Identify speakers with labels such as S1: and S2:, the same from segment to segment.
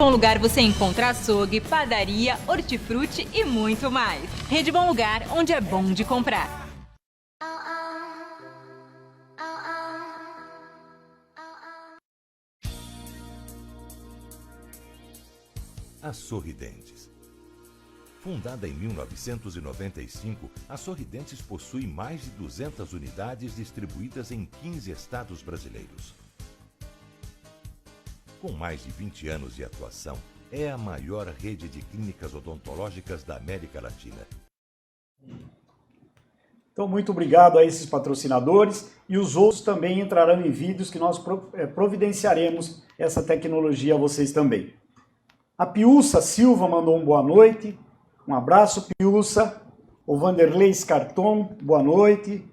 S1: Bom Lugar você encontra açougue, padaria, hortifruti e muito mais. Rede Bom Lugar, onde é bom de comprar.
S2: A Sorridentes. Fundada em 1995, a Sorridentes possui mais de 200 unidades distribuídas em 15 estados brasileiros. Com mais de 20 anos de atuação, é a maior rede de clínicas odontológicas da América Latina.
S3: Então, muito obrigado a esses patrocinadores e os outros também entrarão em vídeos que nós providenciaremos essa tecnologia a vocês também. A Piúça Silva mandou um boa noite. Um abraço, Piúça. O Vanderlei Scarton, boa noite.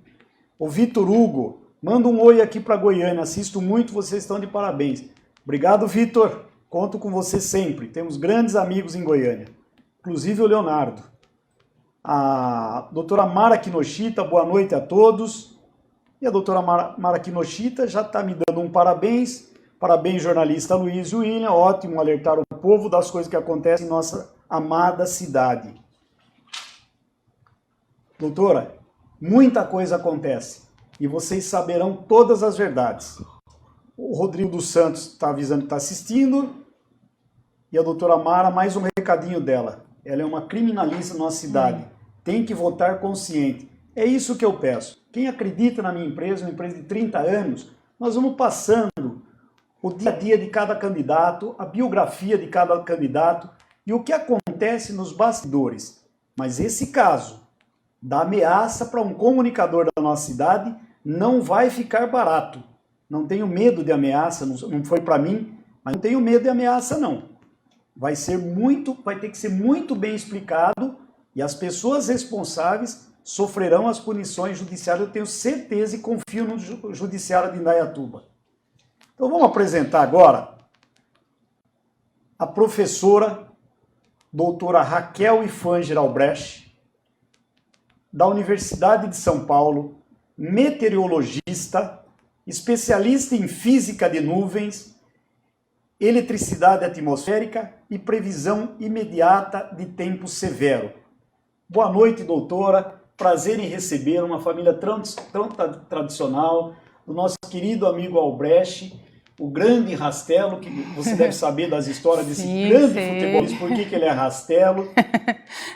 S3: O Vitor Hugo, manda um oi aqui para Goiânia. Assisto muito, vocês estão de parabéns. Obrigado, Vitor. Conto com você sempre. Temos grandes amigos em Goiânia, inclusive o Leonardo. A doutora Mara Kinoshita, boa noite a todos. E a doutora Mara Kinoshita já está me dando um parabéns. Parabéns, jornalista Luiz e William. Ótimo alertar o povo das coisas que acontecem em nossa amada cidade. Doutora, muita coisa acontece e vocês saberão todas as verdades. O Rodrigo dos Santos está avisando que está assistindo. E a doutora Mara, mais um recadinho dela. Ela é uma criminalista na nossa cidade. Tem que votar consciente. É isso que eu peço. Quem acredita na minha empresa, uma empresa de 30 anos, nós vamos passando o dia a dia de cada candidato, a biografia de cada candidato e o que acontece nos bastidores. Mas esse caso da ameaça para um comunicador da nossa cidade não vai ficar barato. Não tenho medo de ameaça, não foi para mim, mas não tenho medo de ameaça não. Vai ter que ser muito bem explicado e as pessoas responsáveis sofrerão as punições judiciárias. Eu tenho certeza e confio no judiciário de Indaiatuba. Então vamos apresentar agora a professora doutora Raquel Ifanger Albrecht, da Universidade de São Paulo, meteorologista, especialista em física de nuvens, eletricidade atmosférica e previsão imediata de tempo severo. Boa noite, doutora. Prazer em receber uma família tão tradicional, do nosso querido amigo Albrecht, o grande Rastelo, que você deve saber das histórias desse grande futebolista, por que ele é Rastelo.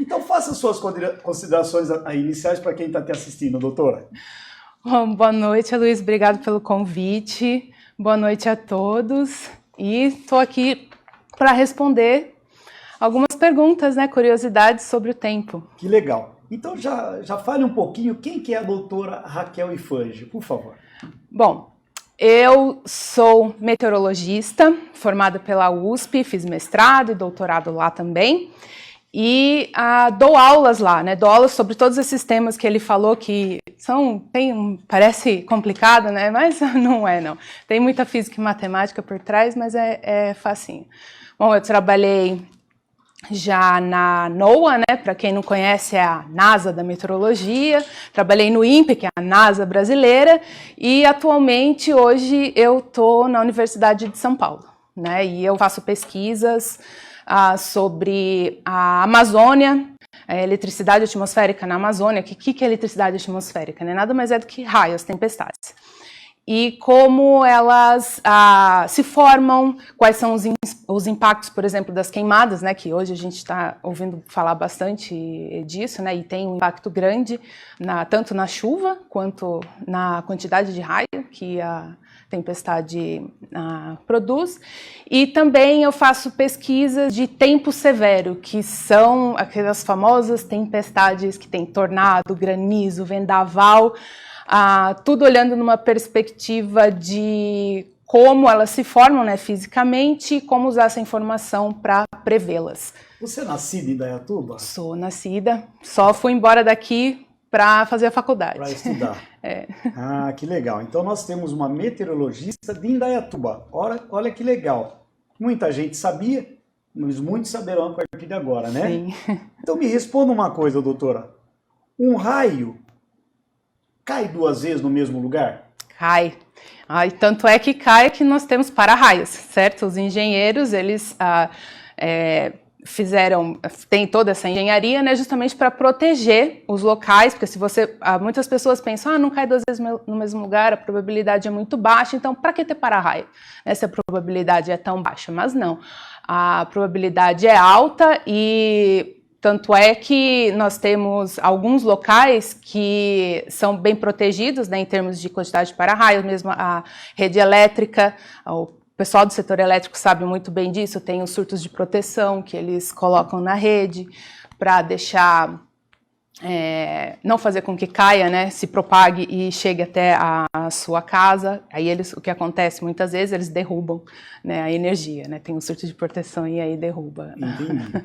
S3: Então faça suas considerações iniciais para quem está te assistindo, doutora.
S4: Bom, boa noite, Luiz. Obrigado pelo convite. Boa noite a todos. E estou aqui para responder algumas perguntas, né, curiosidades sobre o tempo.
S3: Que legal. Então já fale um pouquinho quem que é a doutora Raquel Ifanger, por favor.
S4: Bom, eu sou meteorologista, formada pela USP, fiz mestrado e doutorado lá também. E dou aulas lá, né? Dou aulas sobre todos esses temas que ele falou que parece complicado, né? Mas não é, não. Tem muita física e matemática por trás, mas é facinho. Bom, eu trabalhei já na NOAA, né? Para quem não conhece, é a NASA da meteorologia. Trabalhei no INPE, que é a NASA brasileira. E atualmente, hoje, eu estou na Universidade de São Paulo, né? E eu faço pesquisas sobre a Amazônia, a eletricidade atmosférica na Amazônia. O que é eletricidade atmosférica? Né? Nada mais é do que raios, tempestades. E como elas se formam, quais são os impactos, por exemplo, das queimadas, né? Que hoje a gente está ouvindo falar bastante disso, né? E tem um impacto grande, tanto na chuva quanto na quantidade de raio que a tempestade produz. E também eu faço pesquisas de tempo severo, que são aquelas famosas tempestades que tem tornado, granizo, vendaval, tudo olhando numa perspectiva de como elas se formam, né, fisicamente e como usar essa informação para prevê-las.
S3: Você é nascida em Indaiatuba?
S4: Sou nascida, só fui embora daqui para fazer a faculdade.
S3: Para estudar. Que legal. Então nós temos uma meteorologista de Indaiatuba. Olha que legal. Muita gente sabia, mas muitos saberão a partir de agora, né?
S4: Sim.
S3: Então me responda uma coisa, doutora. Um raio cai 2 vezes no mesmo lugar?
S4: Cai. E tanto é que cai que nós temos para-raios, certo? Os engenheiros, eles tem toda essa engenharia, né, justamente para proteger os locais, porque se você, muitas pessoas pensam, não cai 2 vezes no mesmo lugar, a probabilidade é muito baixa, então para que ter para-raio, né, se a probabilidade é tão baixa? Mas não, a probabilidade é alta e tanto é que nós temos alguns locais que são bem protegidos, né, em termos de quantidade de para-raios, mesmo a rede elétrica, o pessoal do setor elétrico sabe muito bem disso, tem os surtos de proteção que eles colocam na rede para deixar, não fazer com que caia, né, se propague e chegue até a sua casa. Aí o que acontece muitas vezes, eles derrubam, né, a energia, né, tem um surto de proteção e aí derruba.
S3: Entendi.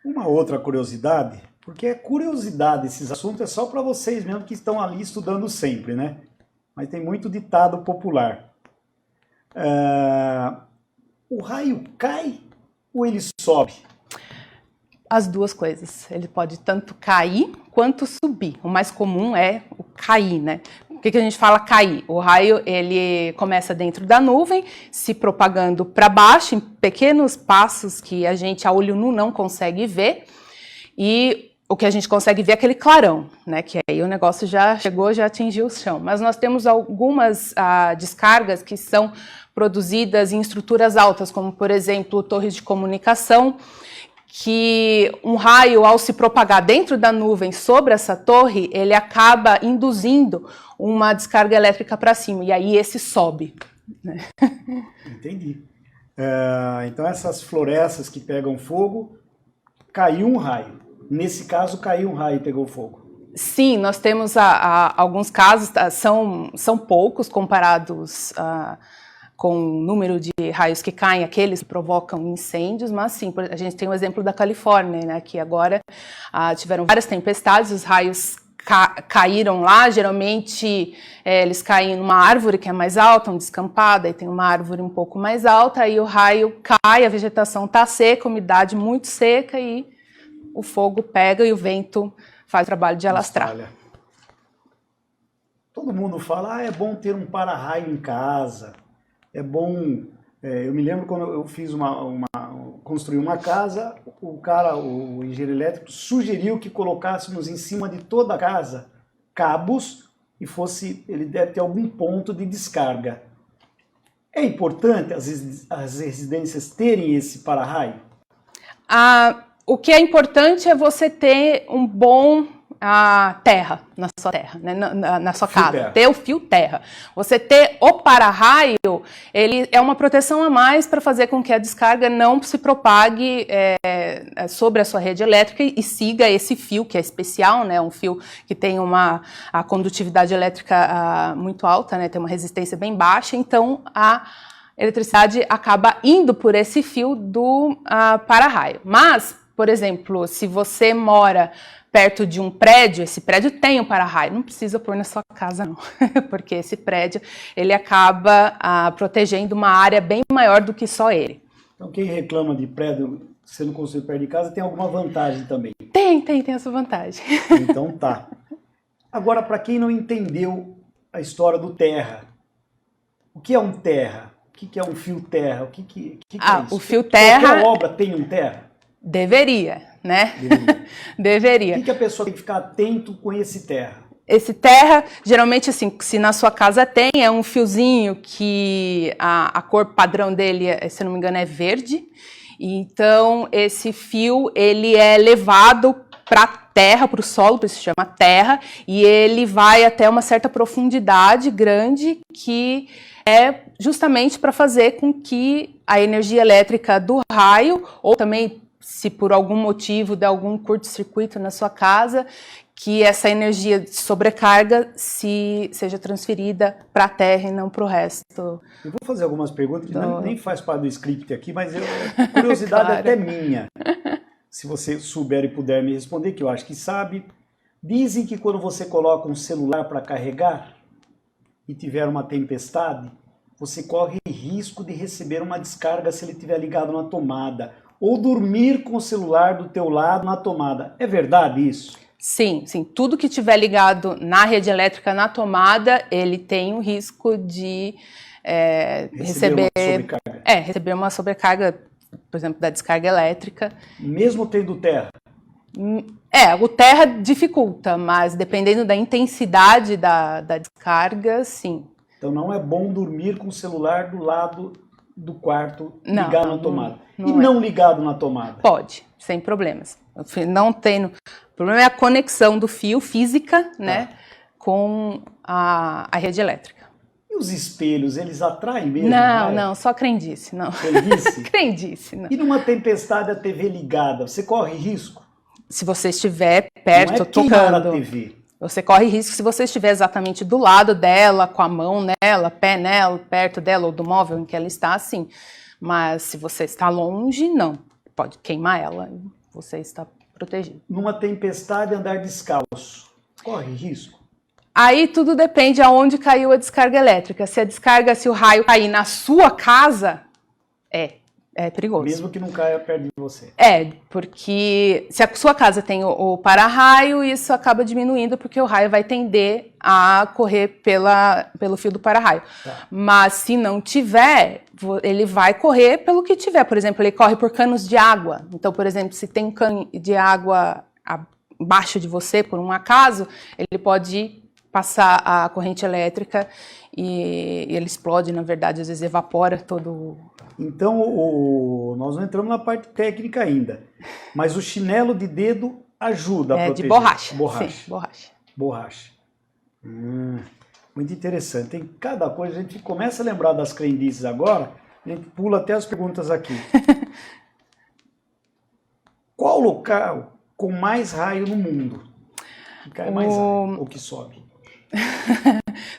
S3: Uma outra curiosidade, porque é curiosidade, esses assuntos é só para vocês mesmo que estão ali estudando sempre, né? Mas tem muito ditado popular. O raio cai ou ele sobe?
S4: As duas coisas. Ele pode tanto cair quanto subir. O mais comum é o cair, né? Por que a gente fala cair? O raio, ele começa dentro da nuvem, se propagando para baixo, em pequenos passos que a gente, a olho nu, não consegue ver. E o que a gente consegue ver é aquele clarão, né? Que aí o negócio já chegou, já atingiu o chão. Mas nós temos algumas descargas que são produzidas em estruturas altas, como, por exemplo, torres de comunicação, que um raio, ao se propagar dentro da nuvem sobre essa torre, ele acaba induzindo uma descarga elétrica para cima, e aí esse sobe, né?
S3: Entendi. Então essas florestas que pegam fogo, caiu um raio. Nesse caso, caiu um raio e pegou fogo.
S4: Sim, nós temos alguns casos, são poucos comparados com o número de raios que caem, aqueles que provocam incêndios, mas sim, a gente tem o exemplo da Califórnia, né, que agora tiveram várias tempestades, os raios caíram lá, geralmente eles caem numa árvore que é mais alta, um descampado, aí tem uma árvore um pouco mais alta, aí o raio cai, a vegetação está seca, a umidade muito seca e o fogo pega e o vento faz o trabalho de alastrar.
S3: Olha, todo mundo fala, é bom ter um para-raio em casa. É bom, eu me lembro quando eu fiz construí uma casa, o engenheiro elétrico sugeriu que colocássemos em cima de toda a casa cabos e ele deve ter algum ponto de descarga. É importante as residências terem esse para-raio?
S4: O que é importante é você ter um bom terra na sua terra, né? na sua casa,
S3: terra.
S4: Ter o fio terra. Você ter o para-raio, ele é uma proteção a mais para fazer com que a descarga não se propague sobre a sua rede elétrica e siga esse fio que é especial, né? Um fio que tem a condutividade elétrica muito alta, né? Tem uma resistência bem baixa, então a eletricidade acaba indo por esse fio do para-raio. Mas, por exemplo, se você mora perto de um prédio, esse prédio tem um para-raio, não precisa pôr na sua casa não, porque esse prédio ele acaba protegendo uma área bem maior do que só ele.
S3: Então quem reclama de prédio sendo construído perto de casa tem alguma vantagem também?
S4: Tem essa vantagem.
S3: Então tá. Agora, para quem não entendeu a história do terra, o que é um terra? O que é um fio terra? O que é isso?
S4: O fio terra...
S3: Qualquer obra tem um terra?
S4: Deveria, né? Deveria.
S3: O que a pessoa tem que ficar atento com esse terra?
S4: Esse terra, geralmente assim, se na sua casa tem, é um fiozinho que a cor padrão dele, se não me engano, é verde. Então, esse fio, ele é levado para a terra, para o solo, por isso se chama terra, e ele vai até uma certa profundidade grande que é justamente para fazer com que a energia elétrica do raio, ou também se por algum motivo der algum curto-circuito na sua casa, que essa energia de sobrecarga seja transferida para a terra e não para o resto.
S3: Eu vou fazer algumas perguntas que nem faz parte do script aqui, mas curiosidade claro. Até minha. Se você souber e puder me responder, que eu acho que sabe. Dizem que quando você coloca um celular para carregar e tiver uma tempestade, você corre risco de receber uma descarga se ele estiver ligado na tomada. Ou dormir com o celular do teu lado na tomada. É verdade isso?
S4: Sim, sim. Tudo que estiver ligado na rede elétrica, na tomada, ele tem o risco de receber uma sobrecarga, por exemplo, da descarga elétrica.
S3: Mesmo tendo terra?
S4: O terra dificulta, mas dependendo da intensidade da descarga, sim.
S3: Então não é bom dormir com o celular do lado do quarto ligado na tomada. Não ligado na tomada?
S4: Pode, sem problemas. Não tem... O problema é a conexão do fio física, né, com a rede elétrica.
S3: E os espelhos, eles atraem mesmo?
S4: Não, só crendice, não.
S3: Crendice?
S4: Crendice, não.
S3: E numa tempestade a TV ligada, você corre risco?
S4: Se você estiver perto,
S3: não é
S4: tocando...
S3: a TV.
S4: Você corre risco se você estiver exatamente do lado dela, com a mão nela, pé nela, perto dela ou do móvel em que ela está, sim. Mas se você está longe, não. Pode queimar ela e você está protegido.
S3: Numa tempestade, andar descalço, corre risco?
S4: Aí tudo depende aonde caiu a descarga elétrica. Se o raio cair na sua casa, é perigoso.
S3: Mesmo que não caia perto de você.
S4: Porque se a sua casa tem o para-raio, isso acaba diminuindo, porque o raio vai tender a correr pelo fio do para-raio. Tá. Mas se não tiver, ele vai correr pelo que tiver. Por exemplo, ele corre por canos de água. Então, por exemplo, se tem um cano de água abaixo de você, por um acaso, ele pode passar a corrente elétrica e ele explode, na verdade, às vezes evapora todo...
S3: Então, nós não entramos na parte técnica ainda, mas o chinelo de dedo ajuda a proteger.
S4: De borracha.
S3: Sim, borracha. Muito interessante. Tem cada coisa, a gente começa a lembrar das crendices agora, a gente pula até as perguntas aqui. Qual local com mais raio no mundo? Que cai mais raio ou que sobe?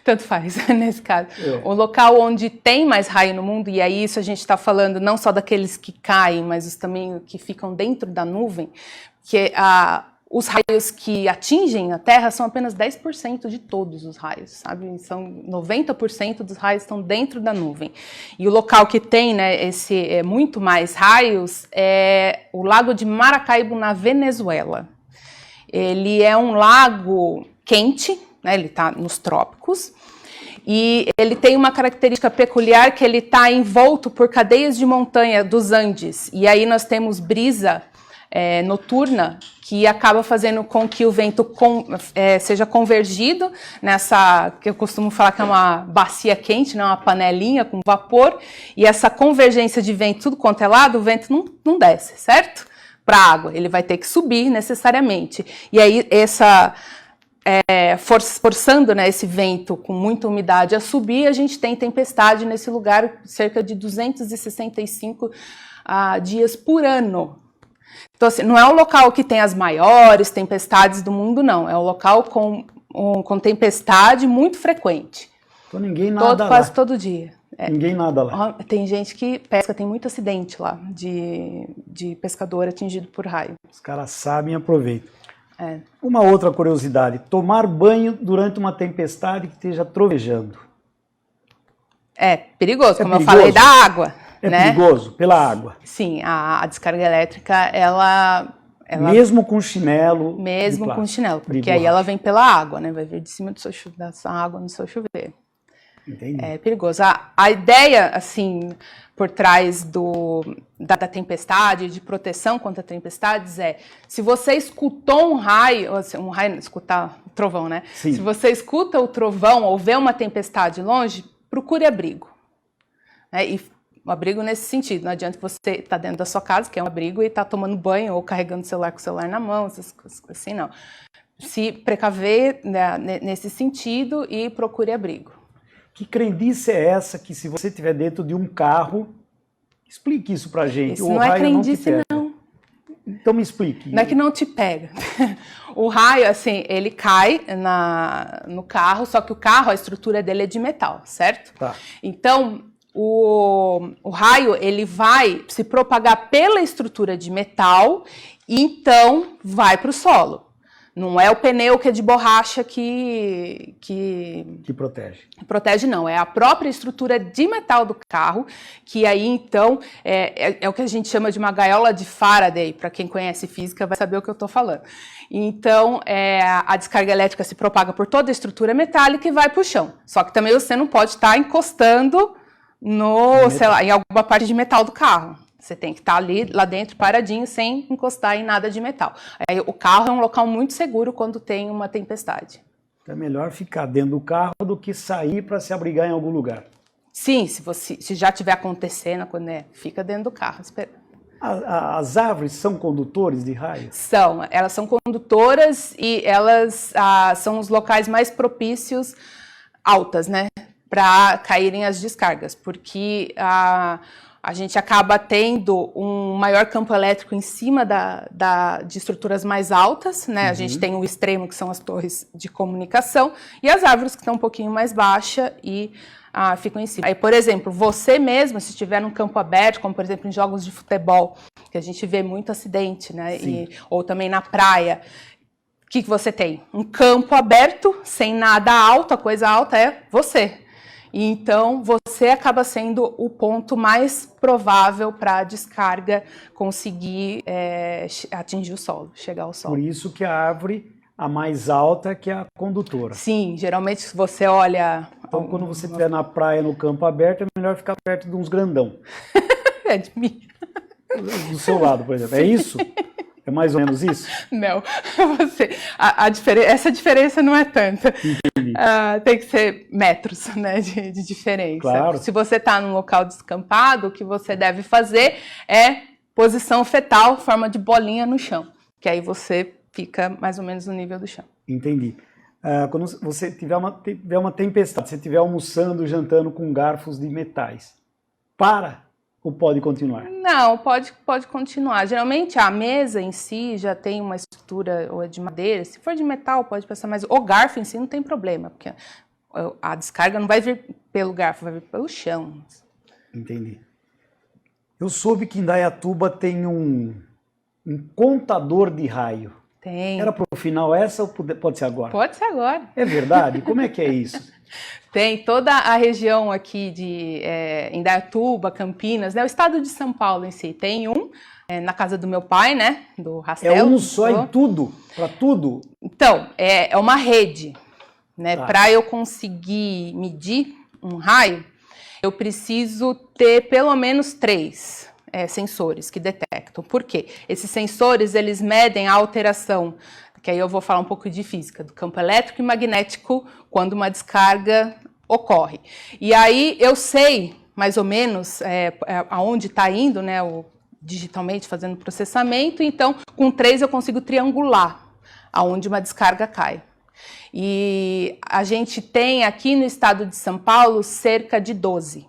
S4: Tanto faz, nesse caso. O local onde tem mais raio no mundo, e aí isso a gente está falando não só daqueles que caem, mas os também que ficam dentro da nuvem, que os raios que atingem a Terra são apenas 10% de todos os raios, sabe? São 90% dos raios estão dentro da nuvem. E o local que tem, né, muito mais raios é o Lago de Maracaibo, na Venezuela. Ele é um lago quente, né, ele está nos trópicos, e ele tem uma característica peculiar que ele está envolto por cadeias de montanha dos Andes, e aí nós temos brisa noturna que acaba fazendo com que o vento seja convergido nessa, que eu costumo falar que é uma bacia quente, né, uma panelinha com vapor, e essa convergência de vento tudo quanto é lado, o vento não desce, certo? Para a água, ele vai ter que subir necessariamente, e aí forçando, né, esse vento com muita umidade a subir, a gente tem tempestade nesse lugar cerca de 265 dias por ano. Então, assim, não é o local que tem as maiores tempestades do mundo, não. É um local com tempestade muito frequente.
S3: Então ninguém nada lá.
S4: Quase todo dia.
S3: Ninguém nada lá.
S4: Tem gente que pesca, tem muito acidente lá de pescador atingido por raio.
S3: Os caras sabem e aproveitam. Uma outra curiosidade, tomar banho durante uma tempestade que esteja trovejando.
S4: É perigoso, como eu falei da água.
S3: Né? Perigoso, pela água.
S4: Sim, a descarga elétrica, ela
S3: mesmo com chinelo.
S4: Mesmo com chinelo, porque aí ela vem pela água, né? Vai vir de cima dessa água no seu chuveiro.
S3: Entendi.
S4: É perigoso. A ideia, assim, por trás da tempestade, de proteção contra tempestades se você escutou um raio, escutar o trovão, né?
S3: Sim.
S4: Se você escuta o trovão ou vê uma tempestade longe, procure abrigo. E um abrigo nesse sentido, não adianta você estar dentro da sua casa, que é um abrigo, e estar tomando banho ou carregando o celular com o celular na mão, essas coisas assim, não. Se precaver, né, nesse sentido e procure abrigo.
S3: Que crendice é essa que se você estiver dentro de um carro, explique isso pra gente.
S4: Isso não é crendice, não.
S3: Então me explique.
S4: Não é que não te pega. O raio, assim, ele cai no carro, só que o carro, a estrutura dele é de metal, certo?
S3: Tá.
S4: Então, o raio, ele vai se propagar pela estrutura de metal e então vai para o solo. Não é o pneu que é de borracha que
S3: protege.
S4: Protege, não. É a própria estrutura de metal do carro, que aí, então, é o que a gente chama de uma gaiola de Faraday. Para quem conhece física vai saber o que eu estou falando. Então, a descarga elétrica se propaga por toda a estrutura metálica e vai para o chão. Só que também você não pode estar encostando sei lá, em alguma parte de metal do carro. Você tem que estar lá dentro, paradinho, sem encostar em nada de metal. Aí, o carro é um local muito seguro quando tem uma tempestade.
S3: É melhor ficar dentro do carro do que sair para se abrigar em algum lugar.
S4: Sim, se já estiver acontecendo, fica dentro do carro.
S3: As árvores são condutores de raio?
S4: Elas são condutoras e elas são os locais mais propícios, altas, né, para caírem as descargas, porque a gente acaba tendo um maior campo elétrico em cima de estruturas mais altas, né? A gente tem o extremo, que são as torres de comunicação, e as árvores que estão um pouquinho mais baixas e ficam em cima. Aí, por exemplo, você mesmo, se estiver num campo aberto, como por exemplo em jogos de futebol, que a gente vê muito acidente, né? Ou também na praia, o que você tem? Um campo aberto, sem nada alto, a coisa alta é você. Então, você acaba sendo o ponto mais provável para a descarga conseguir atingir o solo, chegar ao solo.
S3: Por isso que a árvore, a mais alta, que é a condutora.
S4: Sim, geralmente se você olha...
S3: Então, quando você estiver na praia, no campo aberto, é melhor ficar perto de uns grandão.
S4: É de mim.
S3: Do seu lado, por exemplo. É isso? É mais ou menos isso?
S4: Não, essa diferença não é tanta. Tem que ser metros, né, de diferença.
S3: Claro.
S4: Se você está num local descampado, o que você deve fazer é posição fetal, forma de bolinha no chão, que aí você fica mais ou menos no nível do chão.
S3: Entendi. Quando você tiver uma tempestade, você estiver almoçando, jantando com garfos de metais, ou pode continuar?
S4: Não, pode continuar. Geralmente a mesa em si já tem uma estrutura ou é de madeira. Se for de metal, pode passar, mas o garfo em si não tem problema, porque a descarga não vai vir pelo garfo, vai vir pelo chão.
S3: Entendi. Eu soube que em Indaiatuba tem um contador de raio.
S4: Tem.
S3: Era para o final essa ou pode ser agora?
S4: Pode ser agora.
S3: É verdade? Como é que é isso?
S4: Tem toda a região aqui de Indaiatuba, Campinas, né? O estado de São Paulo em si. Tem na casa do meu pai, né? Do Rastel.
S3: É um só em tudo? Para tudo?
S4: Então, é uma rede, né?
S3: Tá.
S4: Para eu conseguir medir um raio, eu preciso ter pelo menos 3 sensores que detectam. Por quê? Esses sensores, eles medem a alteração, que aí eu vou falar um pouco de física, do campo elétrico e magnético quando uma descarga ocorre. E aí eu sei, mais ou menos, aonde está indo, né, digitalmente fazendo processamento, então com 3 eu consigo triangular aonde uma descarga cai. E a gente tem aqui no estado de São Paulo cerca de 12.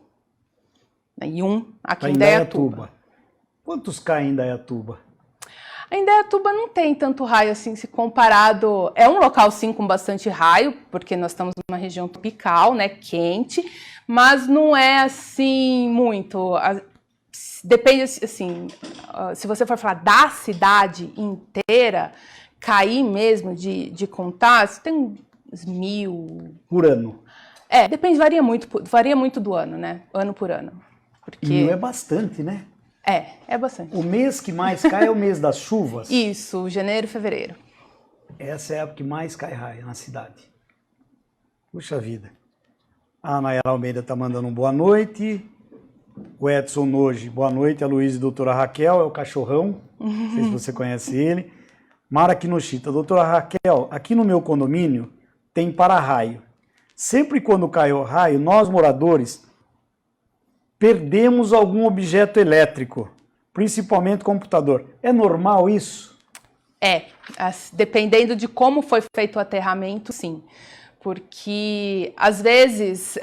S4: E aqui em Indaiatuba.
S3: Quantos caem em Indaiatuba?
S4: A Indaiatuba não tem tanto raio assim, se comparado... É um local, sim, com bastante raio, porque nós estamos numa região tropical, né, quente, mas não é, assim, muito... Depende, assim, se você for falar da cidade inteira, cair mesmo de contar, você tem uns 1000...
S3: Por ano?
S4: Depende, varia muito do ano, né, ano por ano. Porque...
S3: 1000 é bastante, né?
S4: É bastante.
S3: O mês que mais cai é o mês das chuvas?
S4: Isso, janeiro e fevereiro.
S3: Essa é a época que mais cai raio na cidade. Puxa vida. A Nayara Almeida está mandando um boa noite. O Edson Noji, boa noite. A Luísa e a doutora Raquel, é o cachorrão. Não sei se você conhece ele. Mara Kinoshita, doutora Raquel, aqui no meu condomínio tem para-raio. Sempre quando cai o raio, nós moradores perdemos algum objeto elétrico, principalmente computador. É normal isso?
S4: Dependendo de como foi feito o aterramento, sim. Porque, às vezes,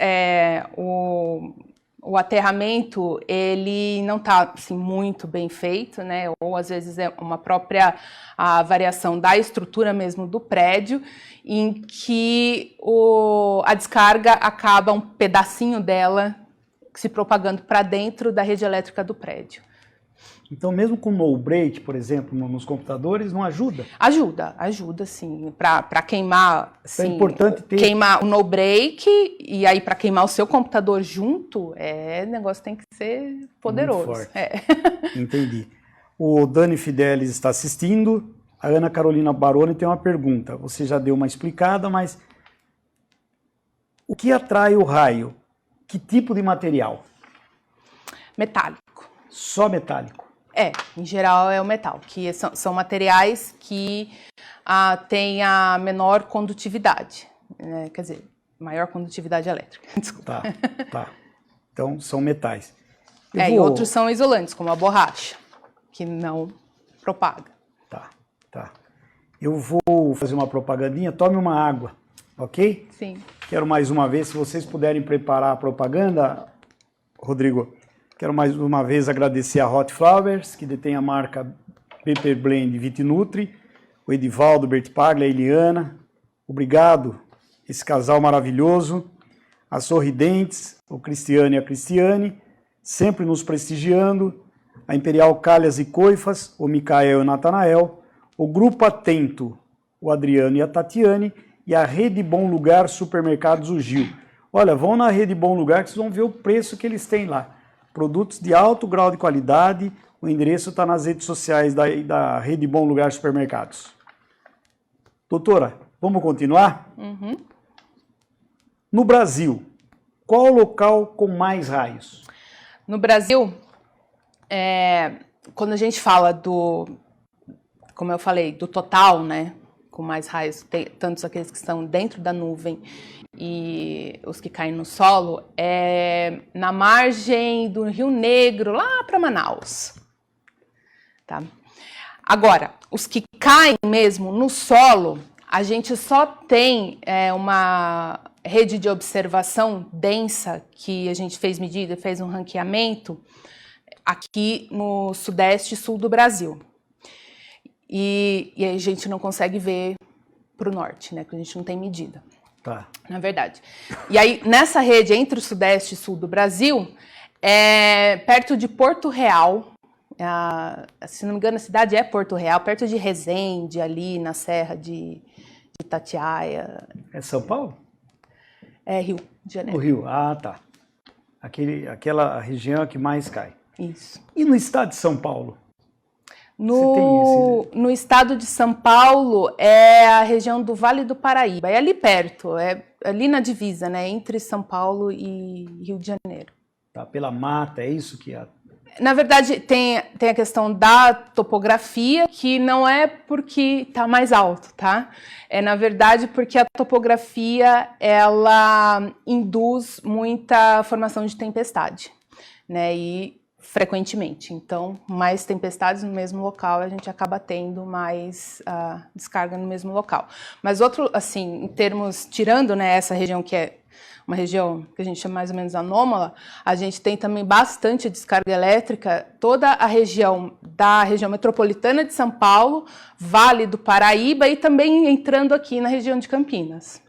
S4: o aterramento, ele não está assim, muito bem feito, né? Ou, às vezes, é uma própria variação da estrutura mesmo do prédio, em que a descarga acaba um pedacinho dela se propagando para dentro da rede elétrica do prédio.
S3: Então, mesmo com no break, por exemplo, nos computadores, não ajuda?
S4: Ajuda sim. Para queimar,
S3: Então, é importante ter...
S4: queimar o no break e aí para queimar o seu computador junto, o negócio tem que ser poderoso.
S3: Muito forte. Entendi. O Dani Fidelis está assistindo. A Ana Carolina Baroni tem uma pergunta. Você já deu uma explicada, mas o que atrai o raio? Que tipo de material?
S4: Metálico.
S3: Só metálico?
S4: Em geral é o metal, que são materiais que têm a menor condutividade, né? Quer dizer, maior condutividade elétrica. Desculpa.
S3: Tá. Então, são metais.
S4: E outros são isolantes, como a borracha, que não propaga.
S3: Tá. Eu vou fazer uma propagandinha. Tome uma água, ok?
S4: Sim.
S3: Quero mais uma vez, se vocês puderem preparar a propaganda, Rodrigo, quero mais uma vez agradecer a Hot Flowers, que detém a marca Pepper Blend Vitinutri, o Edivaldo, Bertipaglia, a Eliana. Obrigado, esse casal maravilhoso. As Sorridentes, o Cristiano e a Cristiane, sempre nos prestigiando. A Imperial Calhas e Coifas, o Micael e o Natanael. O Grupo Atento, o Adriano e a Tatiane. E a Rede Bom Lugar Supermercados, o Gil. Olha, vão na Rede Bom Lugar que vocês vão ver o preço que eles têm lá. Produtos de alto grau de qualidade. O endereço está nas redes sociais da Rede Bom Lugar Supermercados. Doutora, vamos continuar?
S4: Uhum.
S3: No Brasil, qual o local com mais raios?
S4: No Brasil, quando a gente fala como eu falei, do total, né? Com mais raios, tantos aqueles que estão dentro da nuvem e os que caem no solo, na margem do Rio Negro, lá para Manaus. Tá? Agora, os que caem mesmo no solo, a gente só tem uma rede de observação densa, que a gente fez medida, fez um ranqueamento, aqui no sudeste e sul do Brasil. E a gente não consegue ver para o norte, né? Porque a gente não tem medida.
S3: Tá.
S4: Na verdade. E aí, nessa rede entre o sudeste e sul do Brasil, perto de Porto Real, se não me engano a cidade é Porto Real, perto de Resende, ali na Serra de Itatiaia.
S3: É São Paulo?
S4: É Rio de Janeiro.
S3: O Rio, tá. Aquela região que mais cai.
S4: Isso.
S3: E no estado de São Paulo?
S4: No estado de São Paulo é a região do Vale do Paraíba, é ali perto, é ali na divisa, né, entre São Paulo e Rio de Janeiro.
S3: Tá, pela mata, é isso que é?
S4: Na verdade, tem a questão da topografia, que não é porque está mais alto, tá? É, na verdade, porque a topografia, ela induz muita formação de tempestade, né, e frequentemente. Então, mais tempestades no mesmo local, a gente acaba tendo mais descarga no mesmo local. Mas outro, assim, em termos, tirando, né, essa região que é uma região que a gente chama mais ou menos anômala, a gente tem também bastante descarga elétrica, toda a região da região metropolitana de São Paulo, Vale do Paraíba e também entrando aqui na região de Campinas.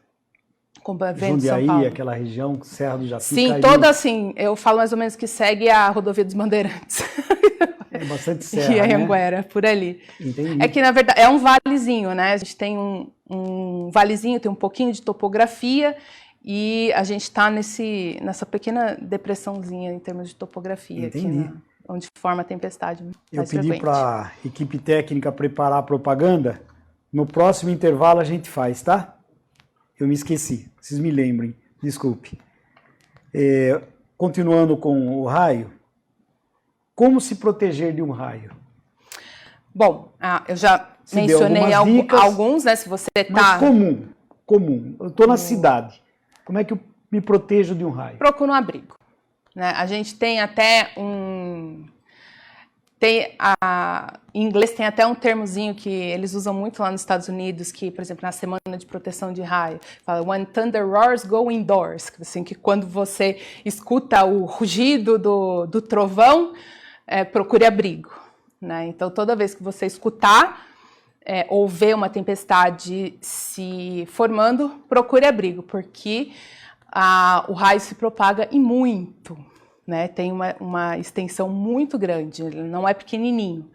S3: Jundiaí, aquela região, Serra do Japi.
S4: Sim, toda assim, eu falo mais ou menos que segue a rodovia dos Bandeirantes.
S3: É bastante serra,
S4: e a Anhanguera, né? Por ali.
S3: Entendi.
S4: É que, na verdade, é um valezinho, né? A gente tem um valezinho, tem um pouquinho de topografia e a gente está nessa pequena depressãozinha em termos de topografia.
S3: Entendi.
S4: Aqui, onde forma a tempestade mais
S3: Eu pedi
S4: frequente.
S3: para a equipe técnica preparar a propaganda. No próximo intervalo a gente faz, tá? Eu me esqueci, vocês me lembrem, desculpe. Continuando com o raio, como se proteger de um raio?
S4: Bom, eu já mencionei alguns, né? Se você
S3: Mas comum. Eu estou na cidade. Como é que eu me protejo de um raio?
S4: Procura um abrigo. Né? A gente tem até em inglês tem até um termozinho que eles usam muito lá nos Estados Unidos, que, por exemplo, na semana de proteção de raio, fala When thunder roars, go indoors. Assim, que quando você escuta o rugido do trovão, procure abrigo. Né? Então, toda vez que você escutar ou ver uma tempestade se formando, procure abrigo, porque o raio se propaga e muito. né? Tem uma extensão muito grande, ele não é pequenininho.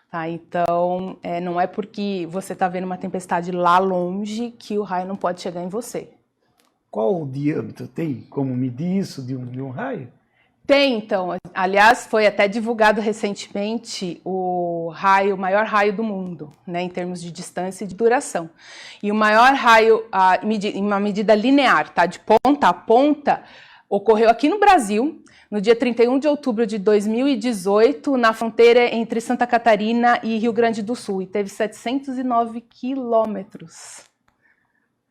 S4: Tá? Então, não é porque você está vendo uma tempestade lá longe que o raio não pode chegar em você.
S3: Qual o diâmetro? Tem como medir isso de um raio?
S4: Tem, então. Aliás, foi até divulgado recentemente o maior raio do mundo, né, em termos de distância e de duração. E o maior raio, em uma medida linear, tá, de ponta a ponta, ocorreu aqui no Brasil, no dia 31 de outubro de 2018, na fronteira entre Santa Catarina e Rio Grande do Sul, e teve 709 quilômetros.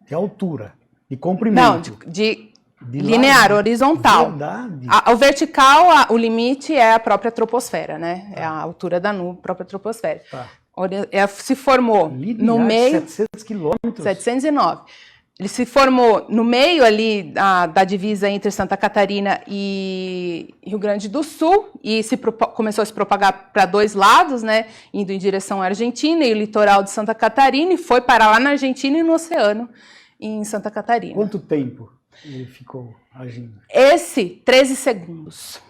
S3: De altura, de comprimento.
S4: Não, de linear, horizontal.
S3: Verdade.
S4: O vertical, o limite é a própria troposfera, né? É a altura da própria troposfera.
S3: Tá.
S4: Se formou
S3: Linear,
S4: no meio...
S3: 700 quilômetros.
S4: 709. Ele se formou no meio ali da divisa entre Santa Catarina e Rio Grande do Sul e começou a se propagar para dois lados, né, indo em direção à Argentina e o litoral de Santa Catarina e foi parar lá na Argentina e no oceano em Santa Catarina.
S3: Quanto tempo ele ficou agindo?
S4: 13 segundos.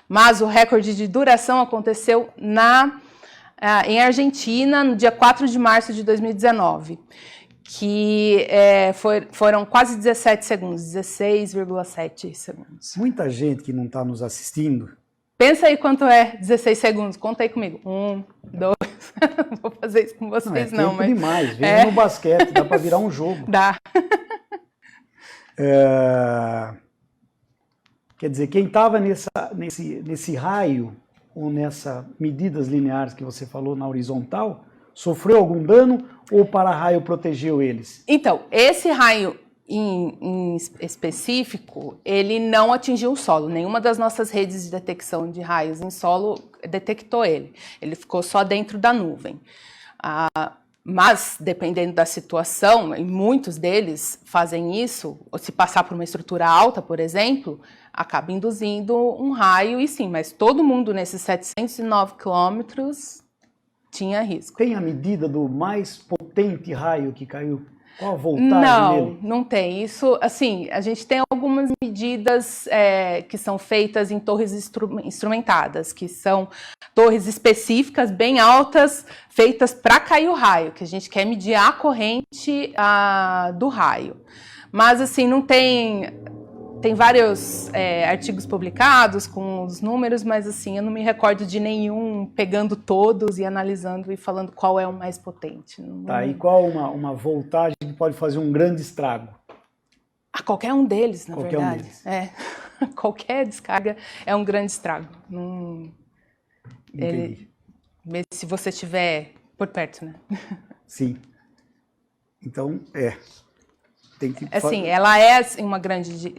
S4: Mas o recorde de duração aconteceu em Argentina no dia 4 de março de 2019. Que foram quase 17 segundos, 16,7 segundos.
S3: Muita gente que não está nos assistindo.
S4: Pensa aí quanto é 16 segundos, conta aí comigo. 1, 2, não vou fazer isso com vocês
S3: não,
S4: mas...
S3: demais, veja no basquete, dá para virar um jogo.
S4: Dá.
S3: Quer dizer, quem estava nesse raio, ou nessas medidas lineares que você falou na horizontal, sofreu algum dano ou o para-raio protegeu eles? Então,
S4: esse raio em específico, ele não atingiu o solo. Nenhuma das nossas redes de detecção de raios em solo detectou ele. Ele ficou só dentro da nuvem. Mas, dependendo da situação, e muitos deles fazem isso, ou se passar por uma estrutura alta, por exemplo, acaba induzindo um raio, e sim, mas todo mundo nesses 709 quilômetros tinha risco.
S3: Tem a medida do mais potente raio que caiu? Qual a voltagem dele?
S4: Não tem. Isso, assim, a gente tem algumas medidas que são feitas em torres instrumentadas, que são torres específicas, bem altas, feitas para cair o raio, que a gente quer medir a corrente do raio. Mas, assim, não tem... Tem vários artigos publicados com os números, mas assim, eu não me recordo de nenhum pegando todos e analisando e falando qual é o mais potente.
S3: Tá, e qual uma voltagem que pode fazer um grande estrago?
S4: Qualquer um deles, na verdade.
S3: Qualquer um deles.
S4: Qualquer descarga é um grande estrago. Se você estiver por perto, né?
S3: Sim. Então,
S4: Assim, ela é uma grande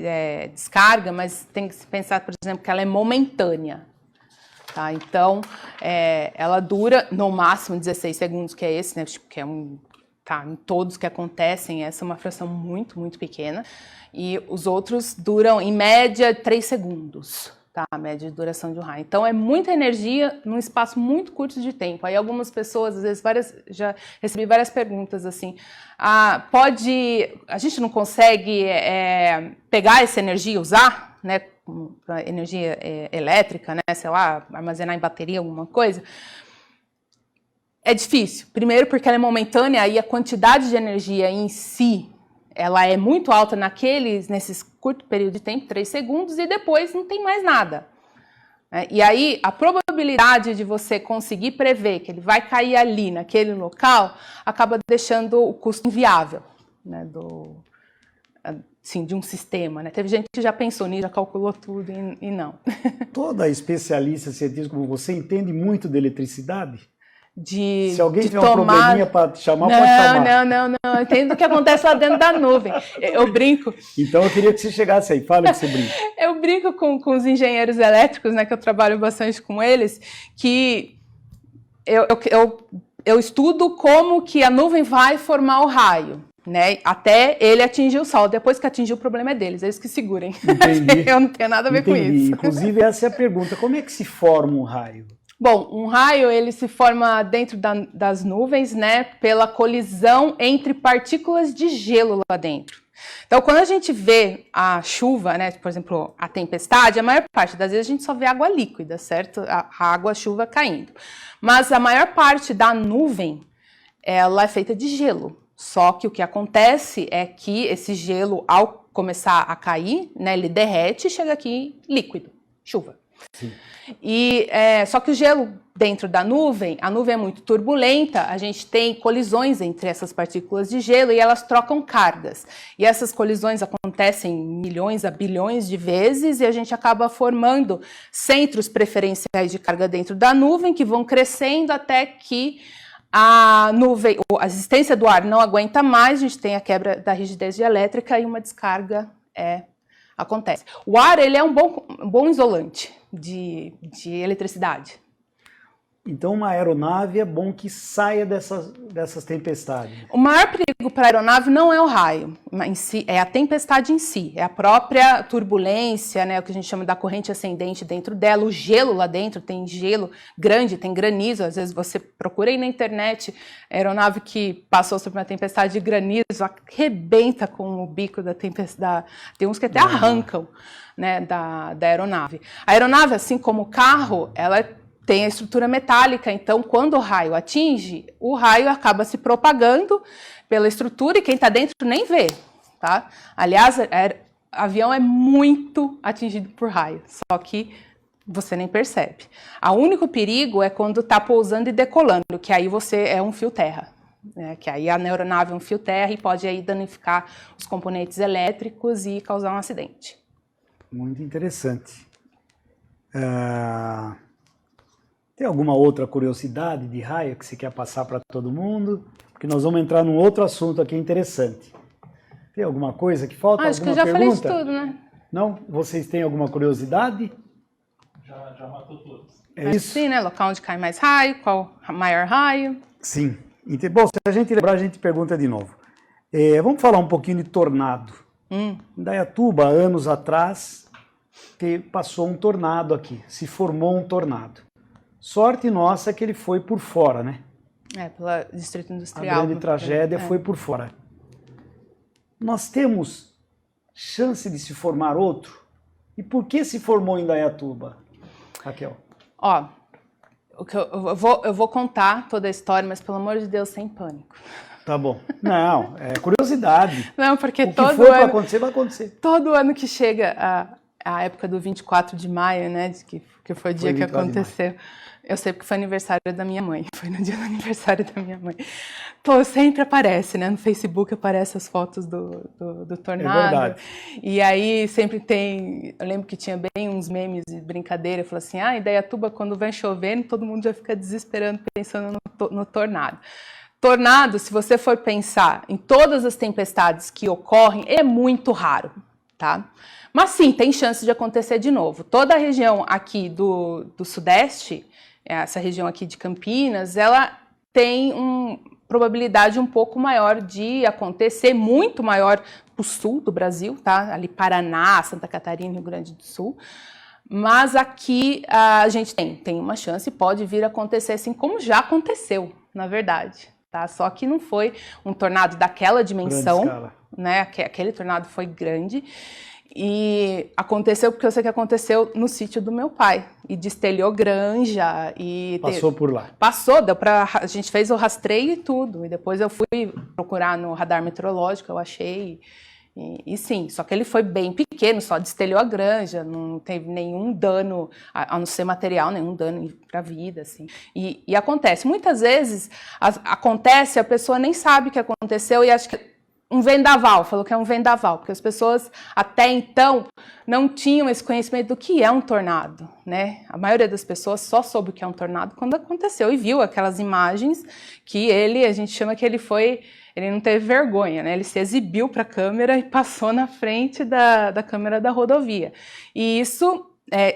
S4: descarga, mas tem que se pensar, por exemplo, que ela é momentânea. Tá? Então, ela dura no máximo 16 segundos, que é esse, né? Tipo, que é em todos que acontecem, essa é uma fração muito, muito pequena. E os outros duram, em média, 3 segundos. Tá, a média de duração de um raio. Então, é muita energia num espaço muito curto de tempo. Aí algumas pessoas, às vezes, já recebi várias perguntas assim, a gente não consegue pegar essa energia e usar, né, para energia elétrica, né, sei lá, armazenar em bateria, alguma coisa? É difícil. Primeiro porque ela é momentânea e a quantidade de energia em si, ela é muito alta nesses curto período de tempo, 3 segundos, e depois não tem mais nada. E aí, a probabilidade de você conseguir prever que ele vai cair ali, naquele local, acaba deixando o custo inviável, né, de um sistema. Né? Teve gente que já pensou nisso, já calculou tudo e não.
S3: Toda especialista científica como você entende muito de eletricidade? Se alguém tiver um
S4: tomar...
S3: probleminha para te chamar, pode chamar.
S4: Não. Entendo o que acontece lá dentro da nuvem. Eu brinco.
S3: Então eu queria que você chegasse aí. Fala que você brinca.
S4: Eu brinco com os engenheiros elétricos, né, que eu trabalho bastante com eles, que eu estudo como que a nuvem vai formar o raio, né, até ele atingir o solo. Depois que atingir, o problema é deles, eles que segurem.
S3: Entendi.
S4: Eu não tenho nada a ver com isso.
S3: Inclusive, essa é a pergunta. Como é que se forma um raio?
S4: Bom, um raio ele se forma dentro das nuvens, né, pela colisão entre partículas de gelo lá dentro. Então, quando a gente vê a chuva, né, por exemplo, a tempestade, a maior parte das vezes a gente só vê água líquida, certo? A água, a chuva caindo. Mas a maior parte da nuvem, ela é feita de gelo. Só que o que acontece é que esse gelo, ao começar a cair, né, ele derrete e chega aqui líquido, chuva. Sim. E, só que o gelo dentro da nuvem, a nuvem é muito turbulenta, a gente tem colisões entre essas partículas de gelo e elas trocam cargas. E essas colisões acontecem milhões a bilhões de vezes e a gente acaba formando centros preferenciais de carga dentro da nuvem que vão crescendo até que a nuvem, a resistência do ar não aguenta mais, a gente tem a quebra da rigidez dielétrica e uma descarga acontece. O ar ele é um bom isolante de eletricidade.
S3: Então, uma aeronave é bom que saia dessas tempestades.
S4: O maior perigo para a aeronave não é o raio, em si, é a tempestade em si, é a própria turbulência, né, o que a gente chama da corrente ascendente dentro dela, o gelo lá dentro, tem gelo grande, tem granizo, às vezes você procura aí na internet, aeronave que passou sobre uma tempestade de granizo, arrebenta com o bico da tempestade, tem uns que até arrancam, né, da aeronave. A aeronave, assim como o carro, ela tem a estrutura metálica, então quando o raio atinge, o raio acaba se propagando pela estrutura e quem está dentro nem vê, tá? Aliás, o avião é muito atingido por raio, só que você nem percebe. O único perigo é quando está pousando e decolando, que aí você é um fio terra, né? Que aí a aeronave é um fio terra e pode aí danificar os componentes elétricos e causar um acidente.
S3: Muito interessante. Tem alguma outra curiosidade de raio que você quer passar para todo mundo? Porque nós vamos entrar num outro assunto aqui interessante. Tem alguma coisa que falta?
S4: Acho
S3: alguma
S4: que eu já
S3: pergunta?
S4: falei de tudo, né?
S3: Não? Vocês têm alguma curiosidade?
S5: Já matou todos.
S3: É isso?
S4: Sim, né? Local onde cai mais raio, qual o maior raio.
S3: Sim. Bom, se a gente lembrar, a gente pergunta de novo. Vamos falar um pouquinho de tornado. Em Indaiatuba, anos atrás, passou um tornado aqui, se formou um tornado. Sorte nossa que ele foi por fora, né?
S4: Pelo Distrito Industrial.
S3: A grande tragédia foi por fora. Nós temos chance de se formar outro? E por que se formou em Indaiatuba, Raquel?
S4: Ó, eu vou contar toda a história, mas pelo amor de Deus, sem pânico.
S3: Tá bom. Não, é curiosidade.
S4: Não, porque
S3: o que
S4: todo
S3: for
S4: ano...
S3: para acontecer, vai acontecer.
S4: Todo ano que chega a época do 24 de maio, né, que foi o dia que aconteceu... Eu sei porque foi aniversário da minha mãe, foi no dia do aniversário da minha mãe. Pô, sempre aparece, né? No Facebook aparecem as fotos do tornado.
S3: É verdade.
S4: E aí sempre tem, eu lembro que tinha bem uns memes de brincadeira, falou assim, Indaiatuba quando vai chovendo, todo mundo já fica desesperando pensando no tornado. Tornado, se você for pensar em todas as tempestades que ocorrem, é muito raro, tá? Mas sim, tem chance de acontecer de novo. Toda a região aqui do Sudeste, essa região aqui de Campinas, ela tem probabilidade um pouco maior de acontecer, muito maior para o sul do Brasil, tá? Ali Paraná, Santa Catarina, Rio Grande do Sul. Mas aqui a gente tem uma chance, pode vir a acontecer assim como já aconteceu, na verdade. Tá? Só que não foi um tornado daquela dimensão, né? Aquele tornado foi grande. E aconteceu porque eu sei que aconteceu no sítio do meu pai. E destelhou granja. E
S3: passou por lá.
S4: Passou, a gente fez o rastreio e tudo. E depois eu fui procurar no radar meteorológico, eu achei. E sim, só que ele foi bem pequeno, só destelhou a granja, não teve nenhum dano, a não ser material, nenhum dano para a vida, assim. E acontece, muitas vezes acontece, a pessoa nem sabe o que aconteceu e acha que um vendaval, falou que é um vendaval, porque as pessoas até então não tinham esse conhecimento do que é um tornado, né? A maioria das pessoas só soube o que é um tornado quando aconteceu e viu aquelas imagens que a gente chama que ele não teve vergonha, né? Ele se exibiu para a câmera e passou na frente da câmera da rodovia. E isso,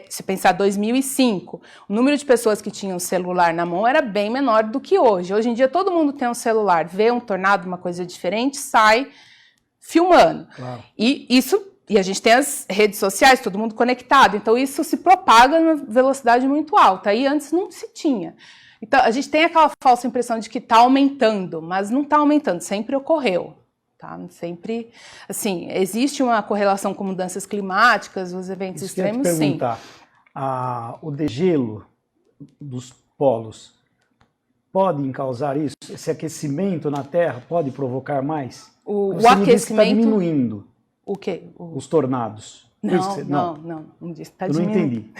S4: se pensar 2005, o número de pessoas que tinham celular na mão era bem menor do que hoje. Hoje em dia todo mundo tem um celular, vê um tornado, uma coisa diferente, sai filmando. Claro. E isso E a gente tem as redes sociais, todo mundo conectado, então isso se propaga na velocidade muito alta, aí antes não se tinha. Então a gente tem aquela falsa impressão de que está aumentando, mas não está aumentando, sempre ocorreu. Tá? Sempre, assim, existe uma correlação com mudanças climáticas, os eventos extremos,
S3: sim.
S4: sim.
S3: O degelo dos polos podem causar isso? Esse aquecimento na Terra pode provar mais?
S4: O
S3: Você me disse que está
S4: aquecimento...
S3: diminuindo.
S4: O quê?
S3: Os tornados.
S4: Não disse. Tá,
S3: eu não entendi.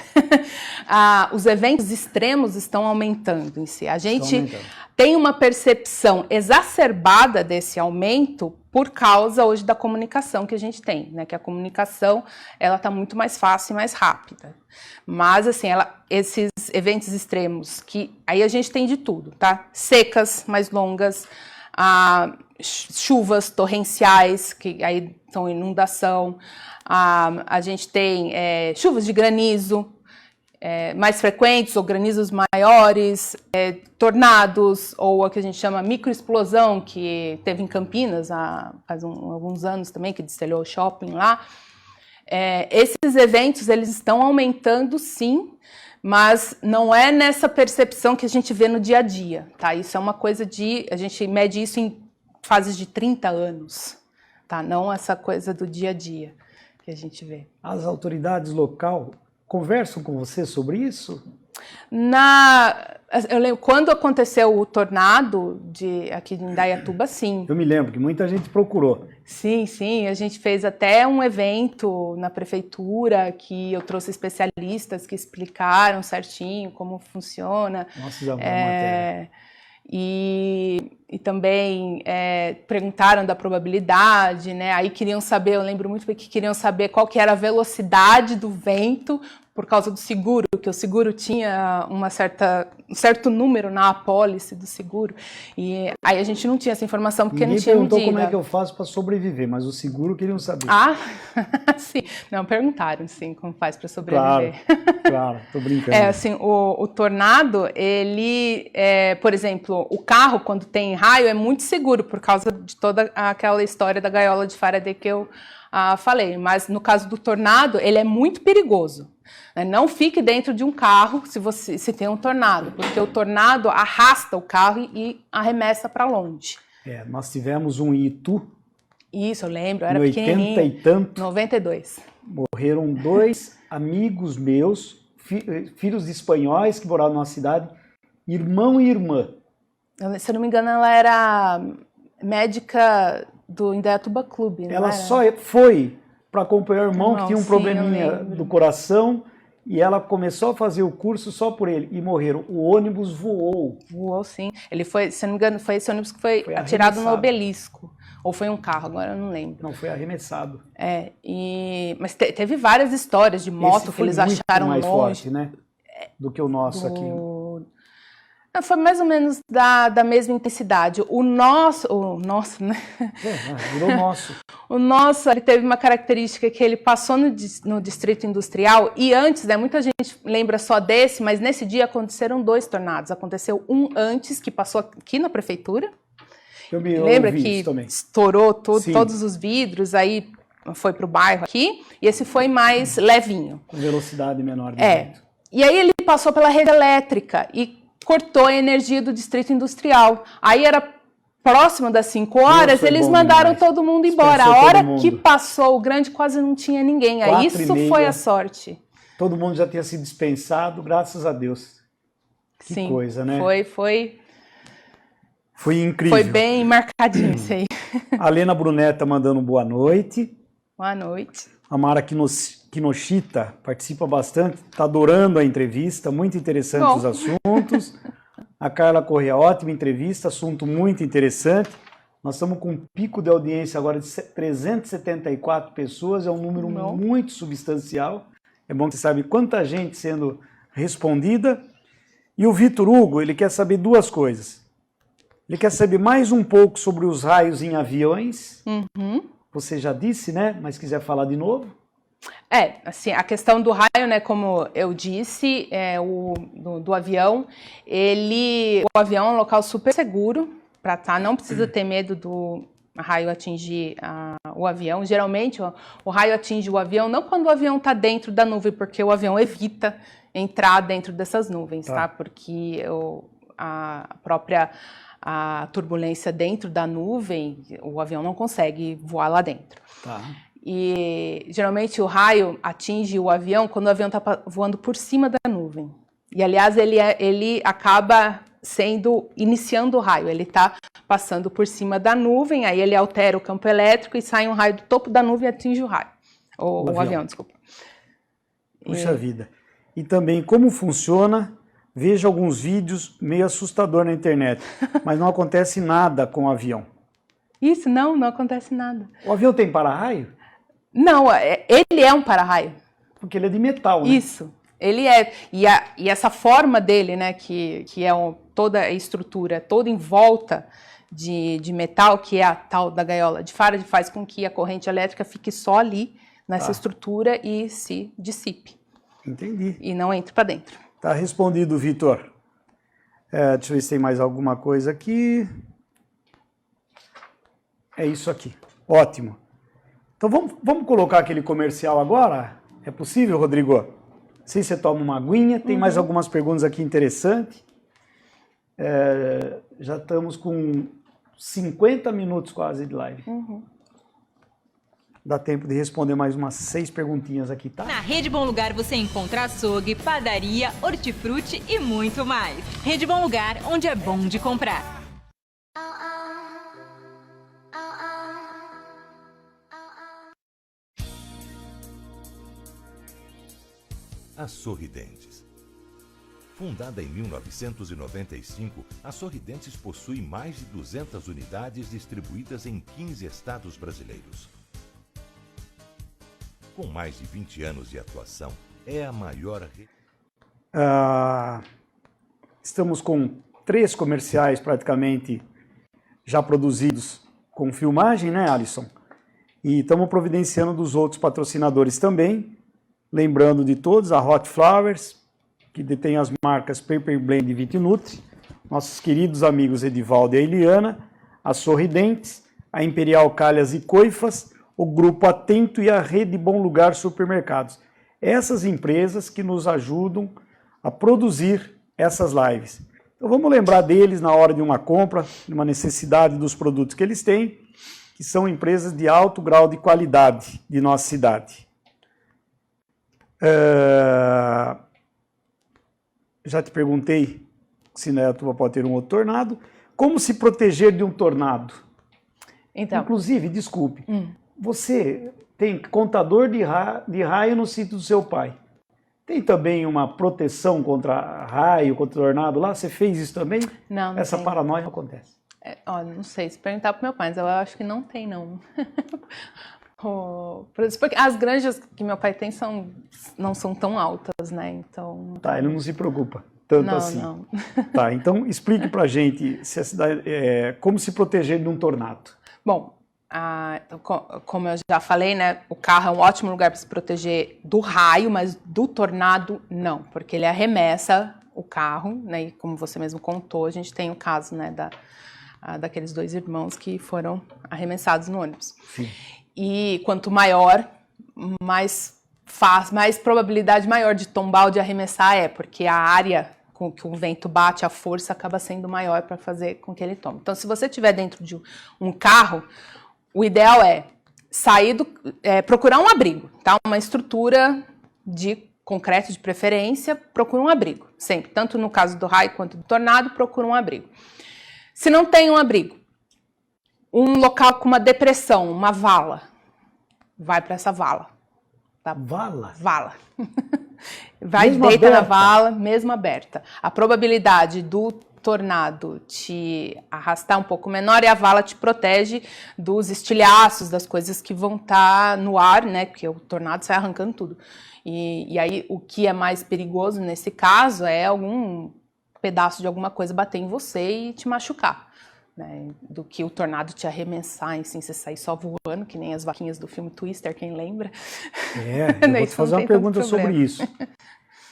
S4: Os eventos extremos estão aumentando em si. A gente tem uma percepção exacerbada desse aumento por causa hoje da comunicação que a gente tem, né? Que a comunicação ela está muito mais fácil e mais rápida. Mas assim, esses eventos extremos que aí a gente tem de tudo, tá? Secas mais longas, chuvas torrenciais, que aí são inundação, a gente tem chuvas de granizo mais frequentes ou granizos maiores, tornados, ou a que a gente chama microexplosão, que teve em Campinas faz alguns anos também, que destelhou o shopping lá. Esses eventos, eles estão aumentando sim, mas não é nessa percepção que a gente vê no dia a dia, tá? Isso é uma coisa a gente mede isso em fases de 30 anos, tá? Não essa coisa do dia a dia que a gente vê.
S3: As autoridades locais conversam com você sobre isso?
S4: Eu lembro, quando aconteceu o tornado aqui em Indaiatuba, sim.
S3: Eu me lembro que muita gente procurou.
S4: Sim, a gente fez até um evento na prefeitura que eu trouxe especialistas que explicaram certinho como funciona.
S3: Nossa, já matéria.
S4: E também perguntaram da probabilidade, né? Aí queriam saber, eu lembro muito bem que queriam saber qual que era a velocidade do vento por causa do seguro, que o seguro tinha um certo número na apólice do seguro. E aí a gente não tinha essa informação porque
S3: Ninguém
S4: não tinha medida.
S3: perguntou como é que eu faço para sobreviver, mas o seguro queriam saber.
S4: Sim. Não, perguntaram, sim, como faz para sobreviver.
S3: Claro, tô brincando.
S4: Assim, o tornado, ele, por exemplo, o carro, quando tem raio, é muito seguro por causa de toda aquela história da gaiola de Faraday que eu falei. Mas no caso do tornado, ele é muito perigoso. Não fique dentro de um carro se tem um tornado, porque o tornado arrasta o carro e arremessa para longe.
S3: Nós tivemos um Itu.
S4: Isso, eu lembro, eu era
S3: em
S4: pequenininho.
S3: 80 e tanto.
S4: 92.
S3: Morreram 2 amigos meus, filhos de espanhóis que moravam na cidade, irmão e irmã.
S4: Se eu não me engano, ela era médica do Indaiatuba Clube,
S3: Ela só foi para acompanhar o irmão que tinha um probleminha do coração e ela começou a fazer o curso só por ele e morreram. O ônibus voou.
S4: Voou, sim. Ele foi, se não me engano, foi esse ônibus que foi atirado no obelisco. Ou foi um carro, agora eu não lembro.
S3: Não, foi arremessado.
S4: Mas teve várias histórias de moto que eles acharam
S3: mais
S4: longe.
S3: forte, né? Do que o nosso aqui.
S4: Foi mais ou menos da mesma intensidade. O nosso, né?
S3: Virou nosso.
S4: O nosso, ele teve uma característica que ele passou no distrito industrial e antes, né, muita gente lembra só desse, mas nesse dia aconteceram 2 tornados. Aconteceu um antes, que passou aqui na prefeitura. Lembra que estourou todos os vidros, aí foi para o bairro aqui, e esse foi mais levinho.
S3: Com velocidade menor de vento.
S4: E aí ele passou pela rede elétrica e cortou a energia do distrito industrial. Aí era próximo das 5 horas, eles mandaram todo mundo embora. A hora que passou o grande, quase não tinha ninguém. Aí isso foi a sorte.
S3: Todo mundo já tinha sido dispensado, graças a Deus. Que coisa, né? Foi incrível.
S4: Foi bem marcadinho isso aí.
S3: A Lena Brunetta mandando boa noite.
S4: Boa noite.
S3: A Mara Kinoshita participa bastante, está adorando a entrevista, muito interessante os assuntos. A Carla Corrêa, ótima entrevista, assunto muito interessante. Nós estamos com um pico de audiência agora de 374 pessoas, é um número muito substancial. É bom que você sabe quanta gente sendo respondida. E o Vitor Hugo, ele quer saber 2 coisas. Ele quer saber mais um pouco sobre os raios em aviões. Você já disse, né? Mas quiser falar de novo.
S4: Assim, a questão do raio, né, como eu disse, do avião, o avião é um local super seguro para estar, não precisa ter medo raio atingir o avião. Geralmente, o raio atinge o avião não quando o avião está dentro da nuvem, porque o avião evita entrar dentro dessas nuvens, tá? Porque a própria turbulência dentro da nuvem, o avião não consegue voar lá dentro.
S3: Tá.
S4: E geralmente o raio atinge o avião quando o avião está voando por cima da nuvem. E aliás, ele acaba iniciando o raio, ele está passando por cima da nuvem, aí ele altera o campo elétrico e sai um raio do topo da nuvem e atinge o raio. O avião, desculpa.
S3: Puxa vida. E também como funciona, vejo alguns vídeos meio assustador na internet, mas não acontece nada com o avião.
S4: Isso, não acontece nada.
S3: O avião tem para-raio?
S4: Não, ele é um para-raio.
S3: Porque ele é de metal, né?
S4: Isso, ele é. E essa forma dele, né, que é toda a estrutura, toda em volta de metal, que é a tal da gaiola de Faraday, faz com que a corrente elétrica fique só ali, nessa estrutura, e se dissipe.
S3: Entendi.
S4: E não entre para dentro.
S3: Tá respondido, Vitor. Deixa eu ver se tem mais alguma coisa aqui. É isso aqui. Ótimo. Então vamos colocar aquele comercial agora? É possível, Rodrigo? Se você toma uma aguinha, tem mais algumas perguntas aqui interessantes. Já estamos com 50 minutos quase de live. Dá tempo de responder mais umas 6 perguntinhas aqui, tá?
S1: Na Rede Bom Lugar você encontra açougue, padaria, hortifruti e muito mais. Rede Bom Lugar, onde é bom de comprar.
S2: A Sorridentes. Fundada em 1995, a Sorridentes possui mais de 200 unidades distribuídas em 15 estados brasileiros. Com mais de 20 anos de atuação, é a maior rede.
S3: Estamos com 3 comerciais praticamente já produzidos com filmagem, né, Alisson? E estamos providenciando dos outros patrocinadores também. Lembrando de todos, a Hot Flowers, que detém as marcas Paper Blend e Vitinutri, nossos queridos amigos Edivaldo e a Eliana, a Sorridentes, a Imperial Calhas e Coifas, o Grupo Atento e a Rede Bom Lugar Supermercados. Essas empresas que nos ajudam a produzir essas lives. Então vamos lembrar deles na hora de uma compra, de uma necessidade dos produtos que eles têm, que são empresas de alto grau de qualidade de nossa cidade. Já te perguntei se Netuba pode ter um outro tornado. Como se proteger de um tornado?
S4: Então,
S3: inclusive, desculpe, você tem contador de raio no sítio do seu pai. Tem também uma proteção contra raio, contra tornado lá? Você fez isso também?
S4: Não
S3: Essa
S4: tem.
S3: paranoia acontece.
S4: Olha, não sei, se perguntar pro meu pai, mas eu acho que não tem, não. Porque as granjas que meu pai tem não são tão altas, né? Então.
S3: Tá, ele não se preocupa tanto assim.
S4: Não.
S3: Tá, então explique pra gente se a cidade, como se proteger de um tornado.
S4: Bom, como eu já falei, né? O carro é um ótimo lugar para se proteger do raio, mas do tornado não, porque ele arremessa o carro, né? E como você mesmo contou, a gente tem o caso, né? Daqueles 2 irmãos que foram arremessados no ônibus.
S3: Sim.
S4: E quanto maior, mais probabilidade maior de tombar ou de arremessar porque a área com que o vento bate, a força acaba sendo maior para fazer com que ele tome. Então, se você estiver dentro de um carro, o ideal é sair procurar um abrigo, tá? Uma estrutura de concreto de preferência, procura um abrigo, sempre. Tanto no caso do raio quanto do tornado, procura um abrigo. Se não tem um abrigo, um local com uma depressão, uma vala, vai para essa vala. Tá?
S3: Vala?
S4: Vala. Vai,
S3: mesmo
S4: deita
S3: aberta?
S4: na vala, mesmo aberta. A probabilidade do tornado te arrastar um pouco menor e a vala te protege dos estilhaços, das coisas que vão estar no ar, né? Porque o tornado sai arrancando tudo. E aí o que é mais perigoso nesse caso é algum pedaço de alguma coisa bater em você e te machucar. Né, do que o tornado te arremessar, assim, você sair só voando, que nem as vaquinhas do filme Twister, quem lembra?
S3: Eu vou te fazer uma pergunta sobre isso.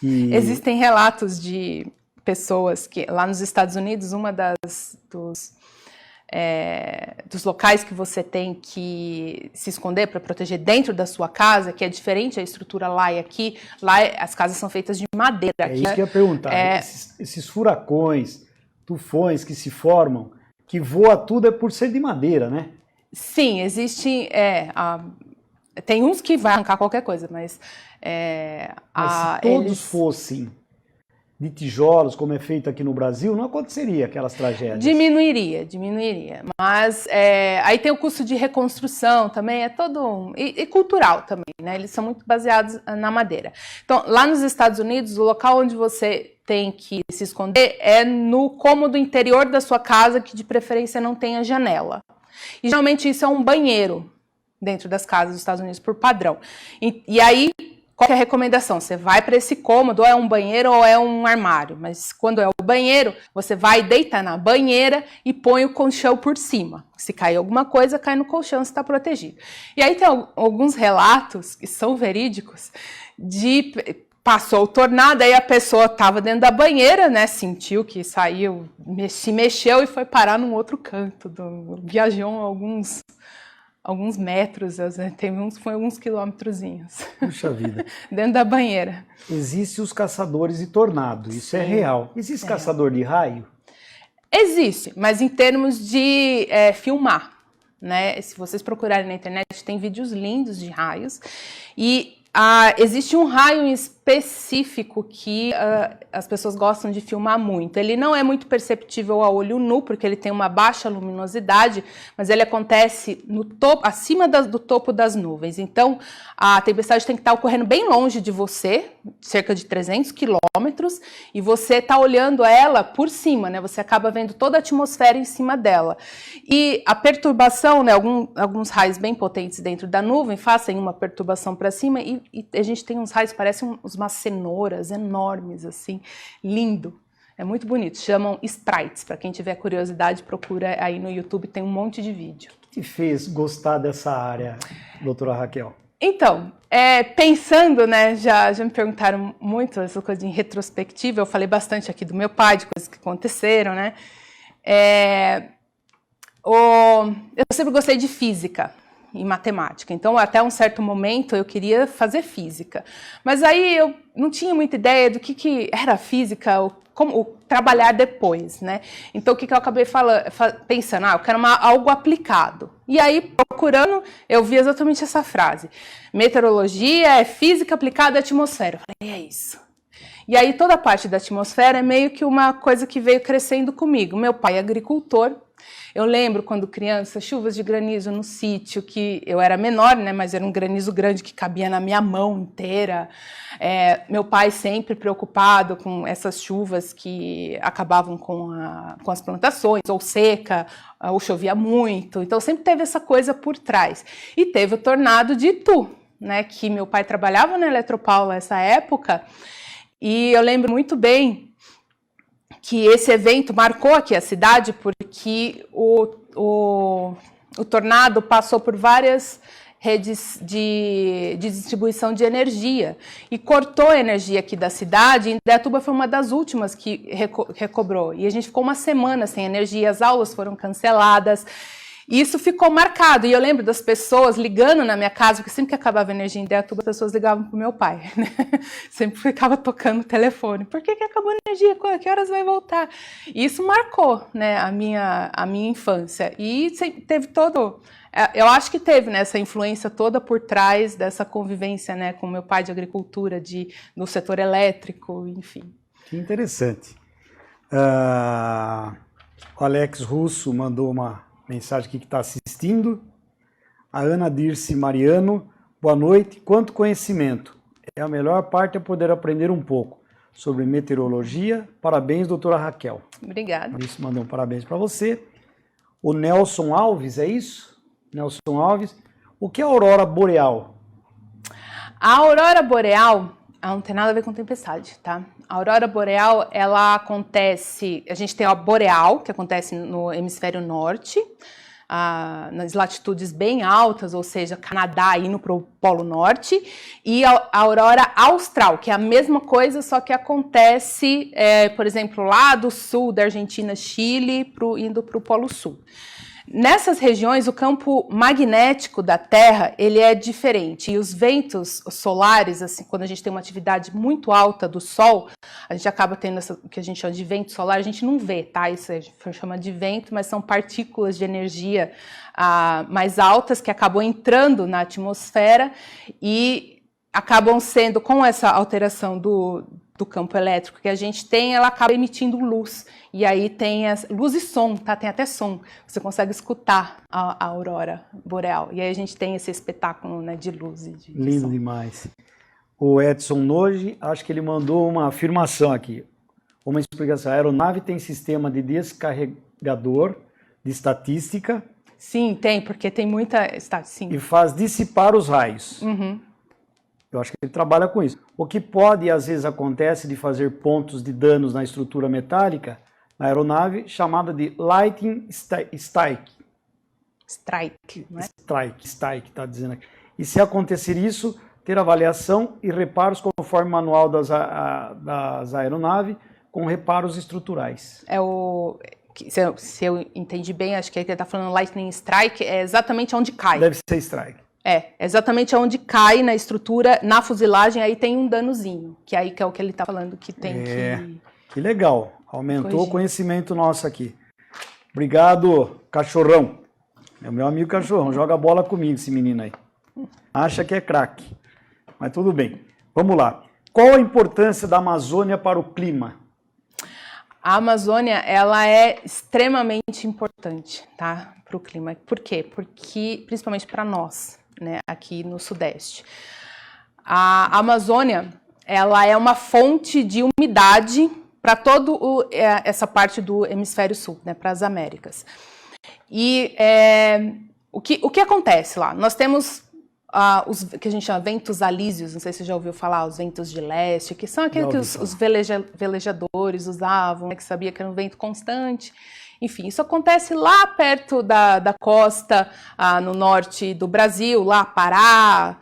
S4: Existem relatos de pessoas que, lá nos Estados Unidos, uma dos locais que você tem que se esconder para proteger dentro da sua casa, que é diferente a estrutura lá e aqui. Lá as casas são feitas de madeira.
S3: É isso que eu ia perguntar. Esses furacões, tufões que se formam, que voa tudo é por ser de madeira, né?
S4: Sim, existe... tem uns que vai arrancar qualquer coisa, mas...
S3: Mas se todos fossem de tijolos, como é feito aqui no Brasil, não aconteceria aquelas tragédias.
S4: Diminuiria. Mas aí tem o custo de reconstrução também, é todo... E cultural também, né? Eles são muito baseados na madeira. Então, lá nos Estados Unidos, o local onde você tem que se esconder é no cômodo interior da sua casa, que de preferência não tenha janela. E geralmente isso é um banheiro dentro das casas dos Estados Unidos, por padrão. E aí... Qual que é a recomendação? Você vai para esse cômodo, ou é um banheiro ou é um armário. Mas quando é o banheiro, você vai deitar na banheira e põe o colchão por cima. Se cair alguma coisa, cai no colchão, você está protegido. E aí tem alguns relatos, que são verídicos, de... Passou o tornado, aí a pessoa estava dentro da banheira, né? Sentiu que saiu, se mexeu e foi parar num outro canto. Viajou alguns metros, foi alguns quilômetrozinhos.
S3: Puxa vida.
S4: Dentro da banheira.
S3: Existem os caçadores de tornado, isso Sim. É real. Existe caçador de raio?
S4: Existe, mas em termos de filmar, né? Se vocês procurarem na internet, tem vídeos lindos de raios. E existe um raio específico que as pessoas gostam de filmar muito. Ele não é muito perceptível a olho nu, porque ele tem uma baixa luminosidade, mas ele acontece no topo, acima do topo das nuvens. Então, a tempestade tem que estar ocorrendo bem longe de você, cerca de 300 quilômetros, e você está olhando ela por cima, né? Você acaba vendo toda a atmosfera em cima dela. E a perturbação, né? Alguns raios bem potentes dentro da nuvem fazem uma perturbação para cima e a gente tem uns raios, parecem umas cenouras enormes, assim, lindo. É muito bonito, chamam sprites. Para quem tiver curiosidade, procura aí no YouTube, tem um monte de vídeo.
S3: O que te fez gostar dessa área, doutora Raquel?
S4: Então, pensando, né, já me perguntaram muito essa coisa de retrospectiva, eu falei bastante aqui do meu pai, de coisas que aconteceram, né. Eu sempre gostei de física e matemática, então até um certo momento eu queria fazer física, mas aí eu não tinha muita ideia do que era física, como trabalhar depois, né? Então o que eu acabei pensando, eu quero algo aplicado. E aí, procurando, eu vi exatamente essa frase: meteorologia é física aplicada à atmosfera. Eu falei, é isso. E aí toda a parte da atmosfera é meio que uma coisa que veio crescendo comigo. Meu pai é agricultor. Eu lembro quando criança, chuvas de granizo no sítio, que eu era menor, né, mas era um granizo grande que cabia na minha mão inteira. Meu pai sempre preocupado com essas chuvas que acabavam com as plantações, ou seca, ou chovia muito. Então sempre teve essa coisa por trás. E teve o tornado de Itu, né, que meu pai trabalhava na Eletropaula nessa época, e eu lembro muito bem que esse evento marcou aqui a cidade porque o tornado passou por várias redes de distribuição de energia e cortou a energia aqui da cidade. E Indaiatuba foi uma das últimas que recobrou. E a gente ficou uma semana sem energia, as aulas foram canceladas. E isso ficou marcado. E eu lembro das pessoas ligando na minha casa, porque sempre que acabava a energia em Indaiatuba, as pessoas ligavam para o meu pai, né? Sempre ficava tocando o telefone. Por que acabou a energia? Que horas vai voltar? E isso marcou, né, a minha infância. E teve todo... Eu acho que teve, né, essa influência toda por trás dessa convivência, né, com meu pai de agricultura, do setor elétrico, enfim.
S3: Que interessante. O Alex Russo mandou uma mensagem aqui que está assistindo. A Ana Dirce Mariano, boa noite. Quanto conhecimento. A melhor parte é poder aprender um pouco sobre meteorologia. Parabéns, doutora Raquel.
S4: Obrigada.
S3: Isso, mandou um parabéns para você. O Nelson Alves, é isso? Nelson Alves. O que é a aurora boreal?
S4: A aurora boreal não tem nada a ver com tempestade, tá? A aurora boreal, ela acontece... A gente tem a boreal, que acontece no hemisfério norte, nas latitudes bem altas, ou seja, Canadá indo para o Polo Norte, e a aurora austral, que é a mesma coisa, só que acontece, por exemplo, lá do sul da Argentina, Chile, indo para o Polo Sul. Nessas regiões, o campo magnético da Terra, ele é diferente, e os ventos solares, assim, quando a gente tem uma atividade muito alta do Sol, a gente acaba tendo o que a gente chama de vento solar, a gente não vê, tá? Isso a gente chama de vento, mas são partículas de energia mais altas que acabam entrando na atmosfera e acabam sendo, com essa alteração do campo elétrico que a gente tem, ela acaba emitindo luz. E aí tem luz e som, tá? Tem até som. Você consegue escutar a aurora boreal. E aí a gente tem esse espetáculo, né, de luz e de
S3: Lindo
S4: som.
S3: demais. O Edson Noji, acho que ele mandou uma afirmação aqui. Uma explicação. A aeronave tem sistema de descarregador de estatística.
S4: Sim, tem, porque tem muita... Sim.
S3: E faz dissipar os raios.
S4: Uhum.
S3: Eu acho que ele trabalha com isso. O que pode, e às vezes acontece, de fazer pontos de danos na estrutura metálica na aeronave, chamada de lightning strike.
S4: Strike, não é?
S3: Strike, está dizendo aqui. E se acontecer isso, ter avaliação e reparos conforme o manual das aeronaves, com reparos estruturais.
S4: Se eu entendi bem, acho que ele está falando lightning strike, é exatamente onde cai.
S3: Deve ser strike.
S4: É exatamente onde cai na estrutura, na fuselagem, aí tem um danozinho, que aí que é o que ele está falando, que tem
S3: que legal, aumentou o conhecimento nosso aqui. Obrigado, cachorrão. É o meu amigo cachorrão, joga bola comigo esse menino aí. Acha que é craque, mas tudo bem. Vamos lá. Qual a importância da Amazônia para o clima?
S4: A Amazônia, ela é extremamente importante, tá, para o clima. Por quê? Porque, principalmente para nós, né, aqui no Sudeste. A Amazônia, ela é uma fonte de umidade para toda essa parte do hemisfério sul, né, para as Américas. E o que acontece lá? Nós temos os que a gente chama ventos alísios, não sei se você já ouviu falar, os ventos de leste, que são aqueles que os velejadores usavam, né, que sabia que era um vento constante. Enfim, isso acontece lá perto da costa, no norte do Brasil, lá Pará,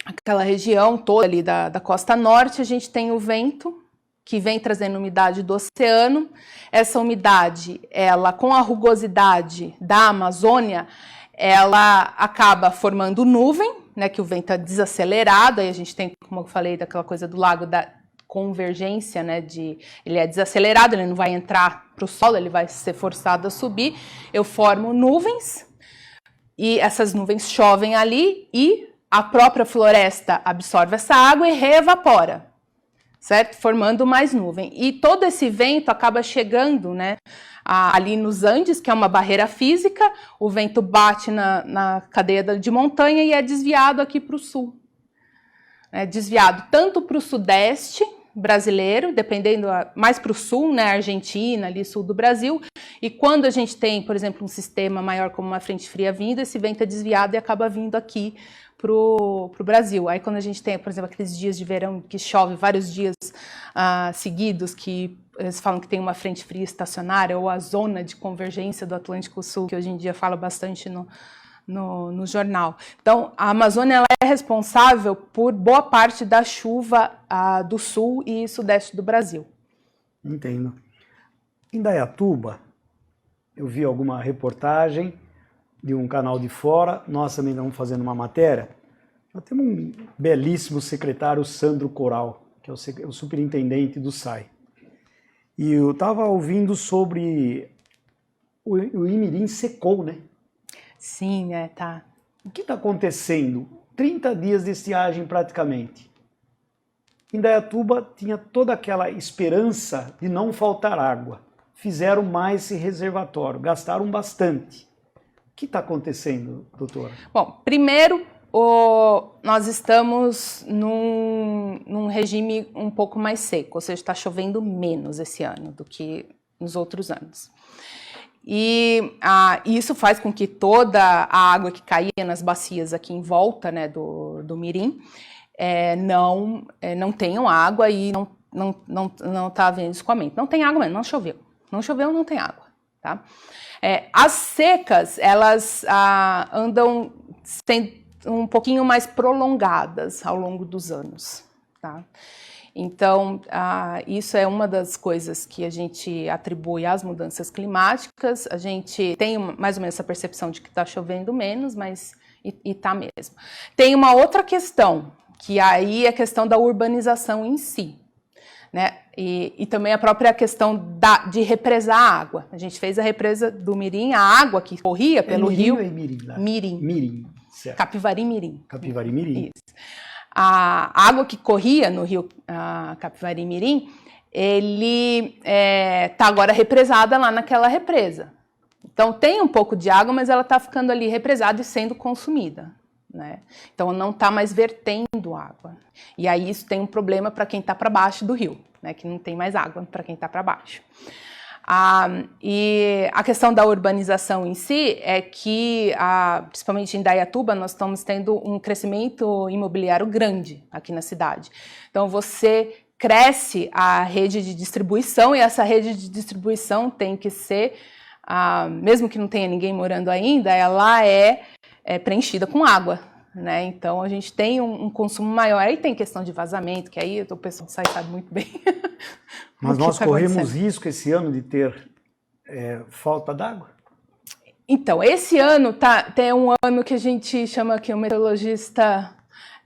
S4: aquela região toda ali da costa norte, a gente tem o vento que vem trazendo umidade do oceano. Essa umidade, ela com a rugosidade da Amazônia, ela acaba formando nuvem, né, que o vento é desacelerado, aí a gente tem, como eu falei, daquela coisa do lago da convergência, né, ele é desacelerado, ele não vai entrar para o solo, ele vai ser forçado a subir. Eu formo nuvens, e essas nuvens chovem ali, e a própria floresta absorve essa água e reevapora, certo? Formando mais nuvem. E todo esse vento acaba chegando, né, ali nos Andes, que é uma barreira física, o vento bate na cadeia de montanha e é desviado aqui para o sul. É desviado tanto para o sudeste brasileiro, dependendo mais para o sul, né, Argentina, ali sul do Brasil, e quando a gente tem, por exemplo, um sistema maior como uma frente fria vindo, esse vento é desviado e acaba vindo aqui pro Brasil. Aí quando a gente tem, por exemplo, aqueles dias de verão que chove vários dias seguidos, que eles falam que tem uma frente fria estacionária, ou a zona de convergência do Atlântico Sul, que hoje em dia fala bastante no jornal. Então, a Amazônia ela é responsável por boa parte da chuva do sul e sudeste do Brasil.
S3: Entendo. Em Indaiatuba, eu vi alguma reportagem de um canal de fora, nós também estamos fazendo uma matéria. Nós temos um belíssimo secretário, Sandro Coral, que é o superintendente do SAI. E eu estava ouvindo sobre o Imirim secou, né?
S4: Sim, tá.
S3: O que está acontecendo? 30 dias de estiagem praticamente. Indaiatuba tinha toda aquela esperança de não faltar água. Fizeram mais esse reservatório, gastaram bastante. O que está acontecendo, doutora?
S4: Bom, primeiro, nós estamos num regime um pouco mais seco, ou seja, está chovendo menos esse ano do que nos outros anos. E isso faz com que toda a água que caía nas bacias aqui em volta, né, do Mirim não tenham água e não está havendo escoamento. Não tem água mesmo, não choveu. Não choveu, não tem água. tá? As secas, elas andam sendo um pouquinho mais prolongadas ao longo dos anos, tá? Então, isso é uma das coisas que a gente atribui às mudanças climáticas. A gente tem mais ou menos essa percepção de que está chovendo menos, mas está mesmo. Tem uma outra questão, que aí é a questão da urbanização em si, né? E também a própria questão de represar a água. A gente fez a represa do Mirim, a água que corria pelo rio...
S3: Mirim, lá?
S4: Mirim.
S3: Mirim, certo.
S4: Capivari Mirim.
S3: Capivari Mirim.
S4: Isso. A água que corria no rio Capivari Mirim, ele está agora represada lá naquela represa. Então tem um pouco de água, mas ela está ficando ali represada e sendo consumida, né? Então não está mais vertendo água. E aí isso tem um problema para quem está para baixo do rio, né? Que não tem mais água para quem está para baixo. E a questão da urbanização em si é que, principalmente em Indaiatuba, nós estamos tendo um crescimento imobiliário grande aqui na cidade. Então, você cresce a rede de distribuição e essa rede de distribuição tem que ser, mesmo que não tenha ninguém morando ainda, ela é preenchida com água, né? Então, a gente tem um consumo maior. Aí tem questão de vazamento, que aí o pessoal sabe muito bem.
S3: Mas nós corremos risco esse ano de ter falta d'água?
S4: Então, esse ano tem um ano que a gente chama que o meteorologista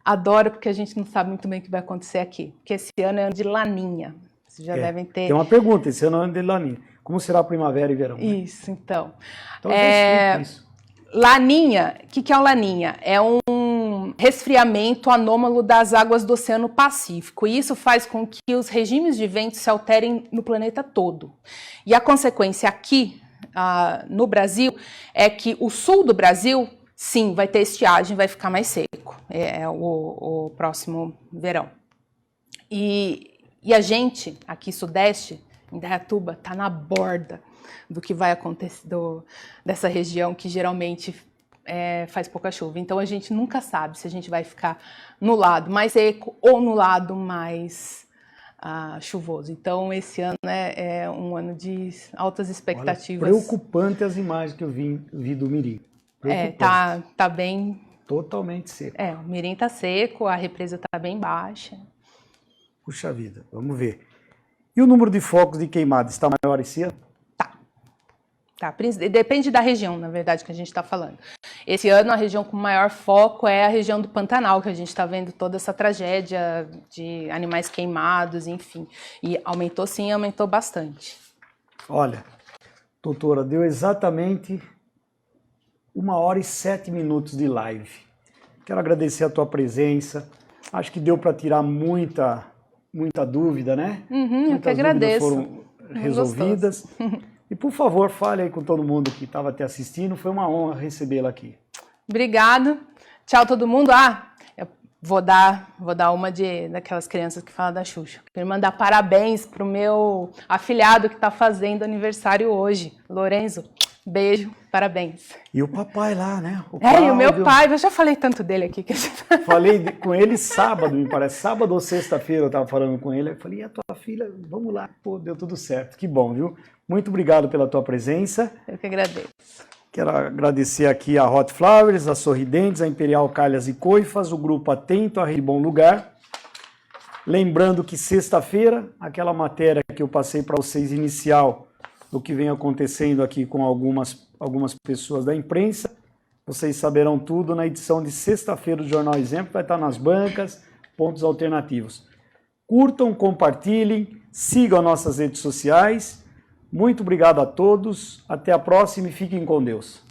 S4: adora, porque a gente não sabe muito bem o que vai acontecer aqui. Porque esse ano é ano de laninha. Vocês já devem ter...
S3: Tem uma pergunta, esse ano é ano de laninha. Como será a primavera e verão?
S4: Isso, então.
S3: Então, já explica isso.
S4: Laninha, o que é o laninha? É um resfriamento anômalo das águas do Oceano Pacífico. E isso faz com que os regimes de vento se alterem no planeta todo. E a consequência aqui, no Brasil, é que o sul do Brasil, sim, vai ter estiagem, vai ficar mais seco. É o próximo verão. E a gente, aqui sudeste, em Indaiatuba, está na borda do que vai acontecer dessa região que geralmente faz pouca chuva. Então a gente nunca sabe se a gente vai ficar no lado mais seco ou no lado mais chuvoso. Então esse ano é um ano de altas expectativas.
S3: Olha, preocupante as imagens que eu vi do Mirim.
S4: Tá bem...
S3: Totalmente seco.
S4: O Mirim tá seco, a represa tá bem baixa.
S3: Puxa vida, vamos ver. E o número de focos de queimada está maior esse ano?
S4: Tá, depende da região, na verdade, que a gente está falando. Esse ano, a região com maior foco é a região do Pantanal, que a gente está vendo toda essa tragédia de animais queimados, enfim. E aumentou sim, aumentou bastante.
S3: Olha, doutora, deu exatamente 1h07 de live. Quero agradecer a tua presença. Acho que deu para tirar muita dúvida, né?
S4: Eu que agradeço.
S3: Foram resolvidas. E, por favor, fale aí com todo mundo que estava te assistindo. Foi uma honra recebê-la aqui.
S4: Obrigado. Tchau, todo mundo. Eu vou dar uma daquelas crianças que falam da Xuxa. Quero mandar parabéns pro meu afilhado que está fazendo aniversário hoje. Lorenzo, beijo, parabéns.
S3: E o papai lá, né?
S4: E o meu pai. Eu já falei tanto dele aqui.
S3: Falei com ele sábado, me parece. Sábado ou sexta-feira eu estava falando com ele. Eu falei, e a tua filha? Vamos lá. Pô, deu tudo certo. Que bom, viu? Muito obrigado pela tua presença.
S4: Eu que agradeço.
S3: Quero agradecer aqui a Hot Flowers, a Sorridentes, a Imperial Calhas e Coifas, o Grupo Atento, a Rede Bom Lugar. Lembrando que sexta-feira, aquela matéria que eu passei para vocês inicial do que vem acontecendo aqui com algumas pessoas da imprensa, vocês saberão tudo na edição de sexta-feira do Jornal Exemplo, vai estar nas bancas, pontos alternativos. Curtam, compartilhem, sigam nossas redes sociais. Muito obrigado a todos, até a próxima e fiquem com Deus.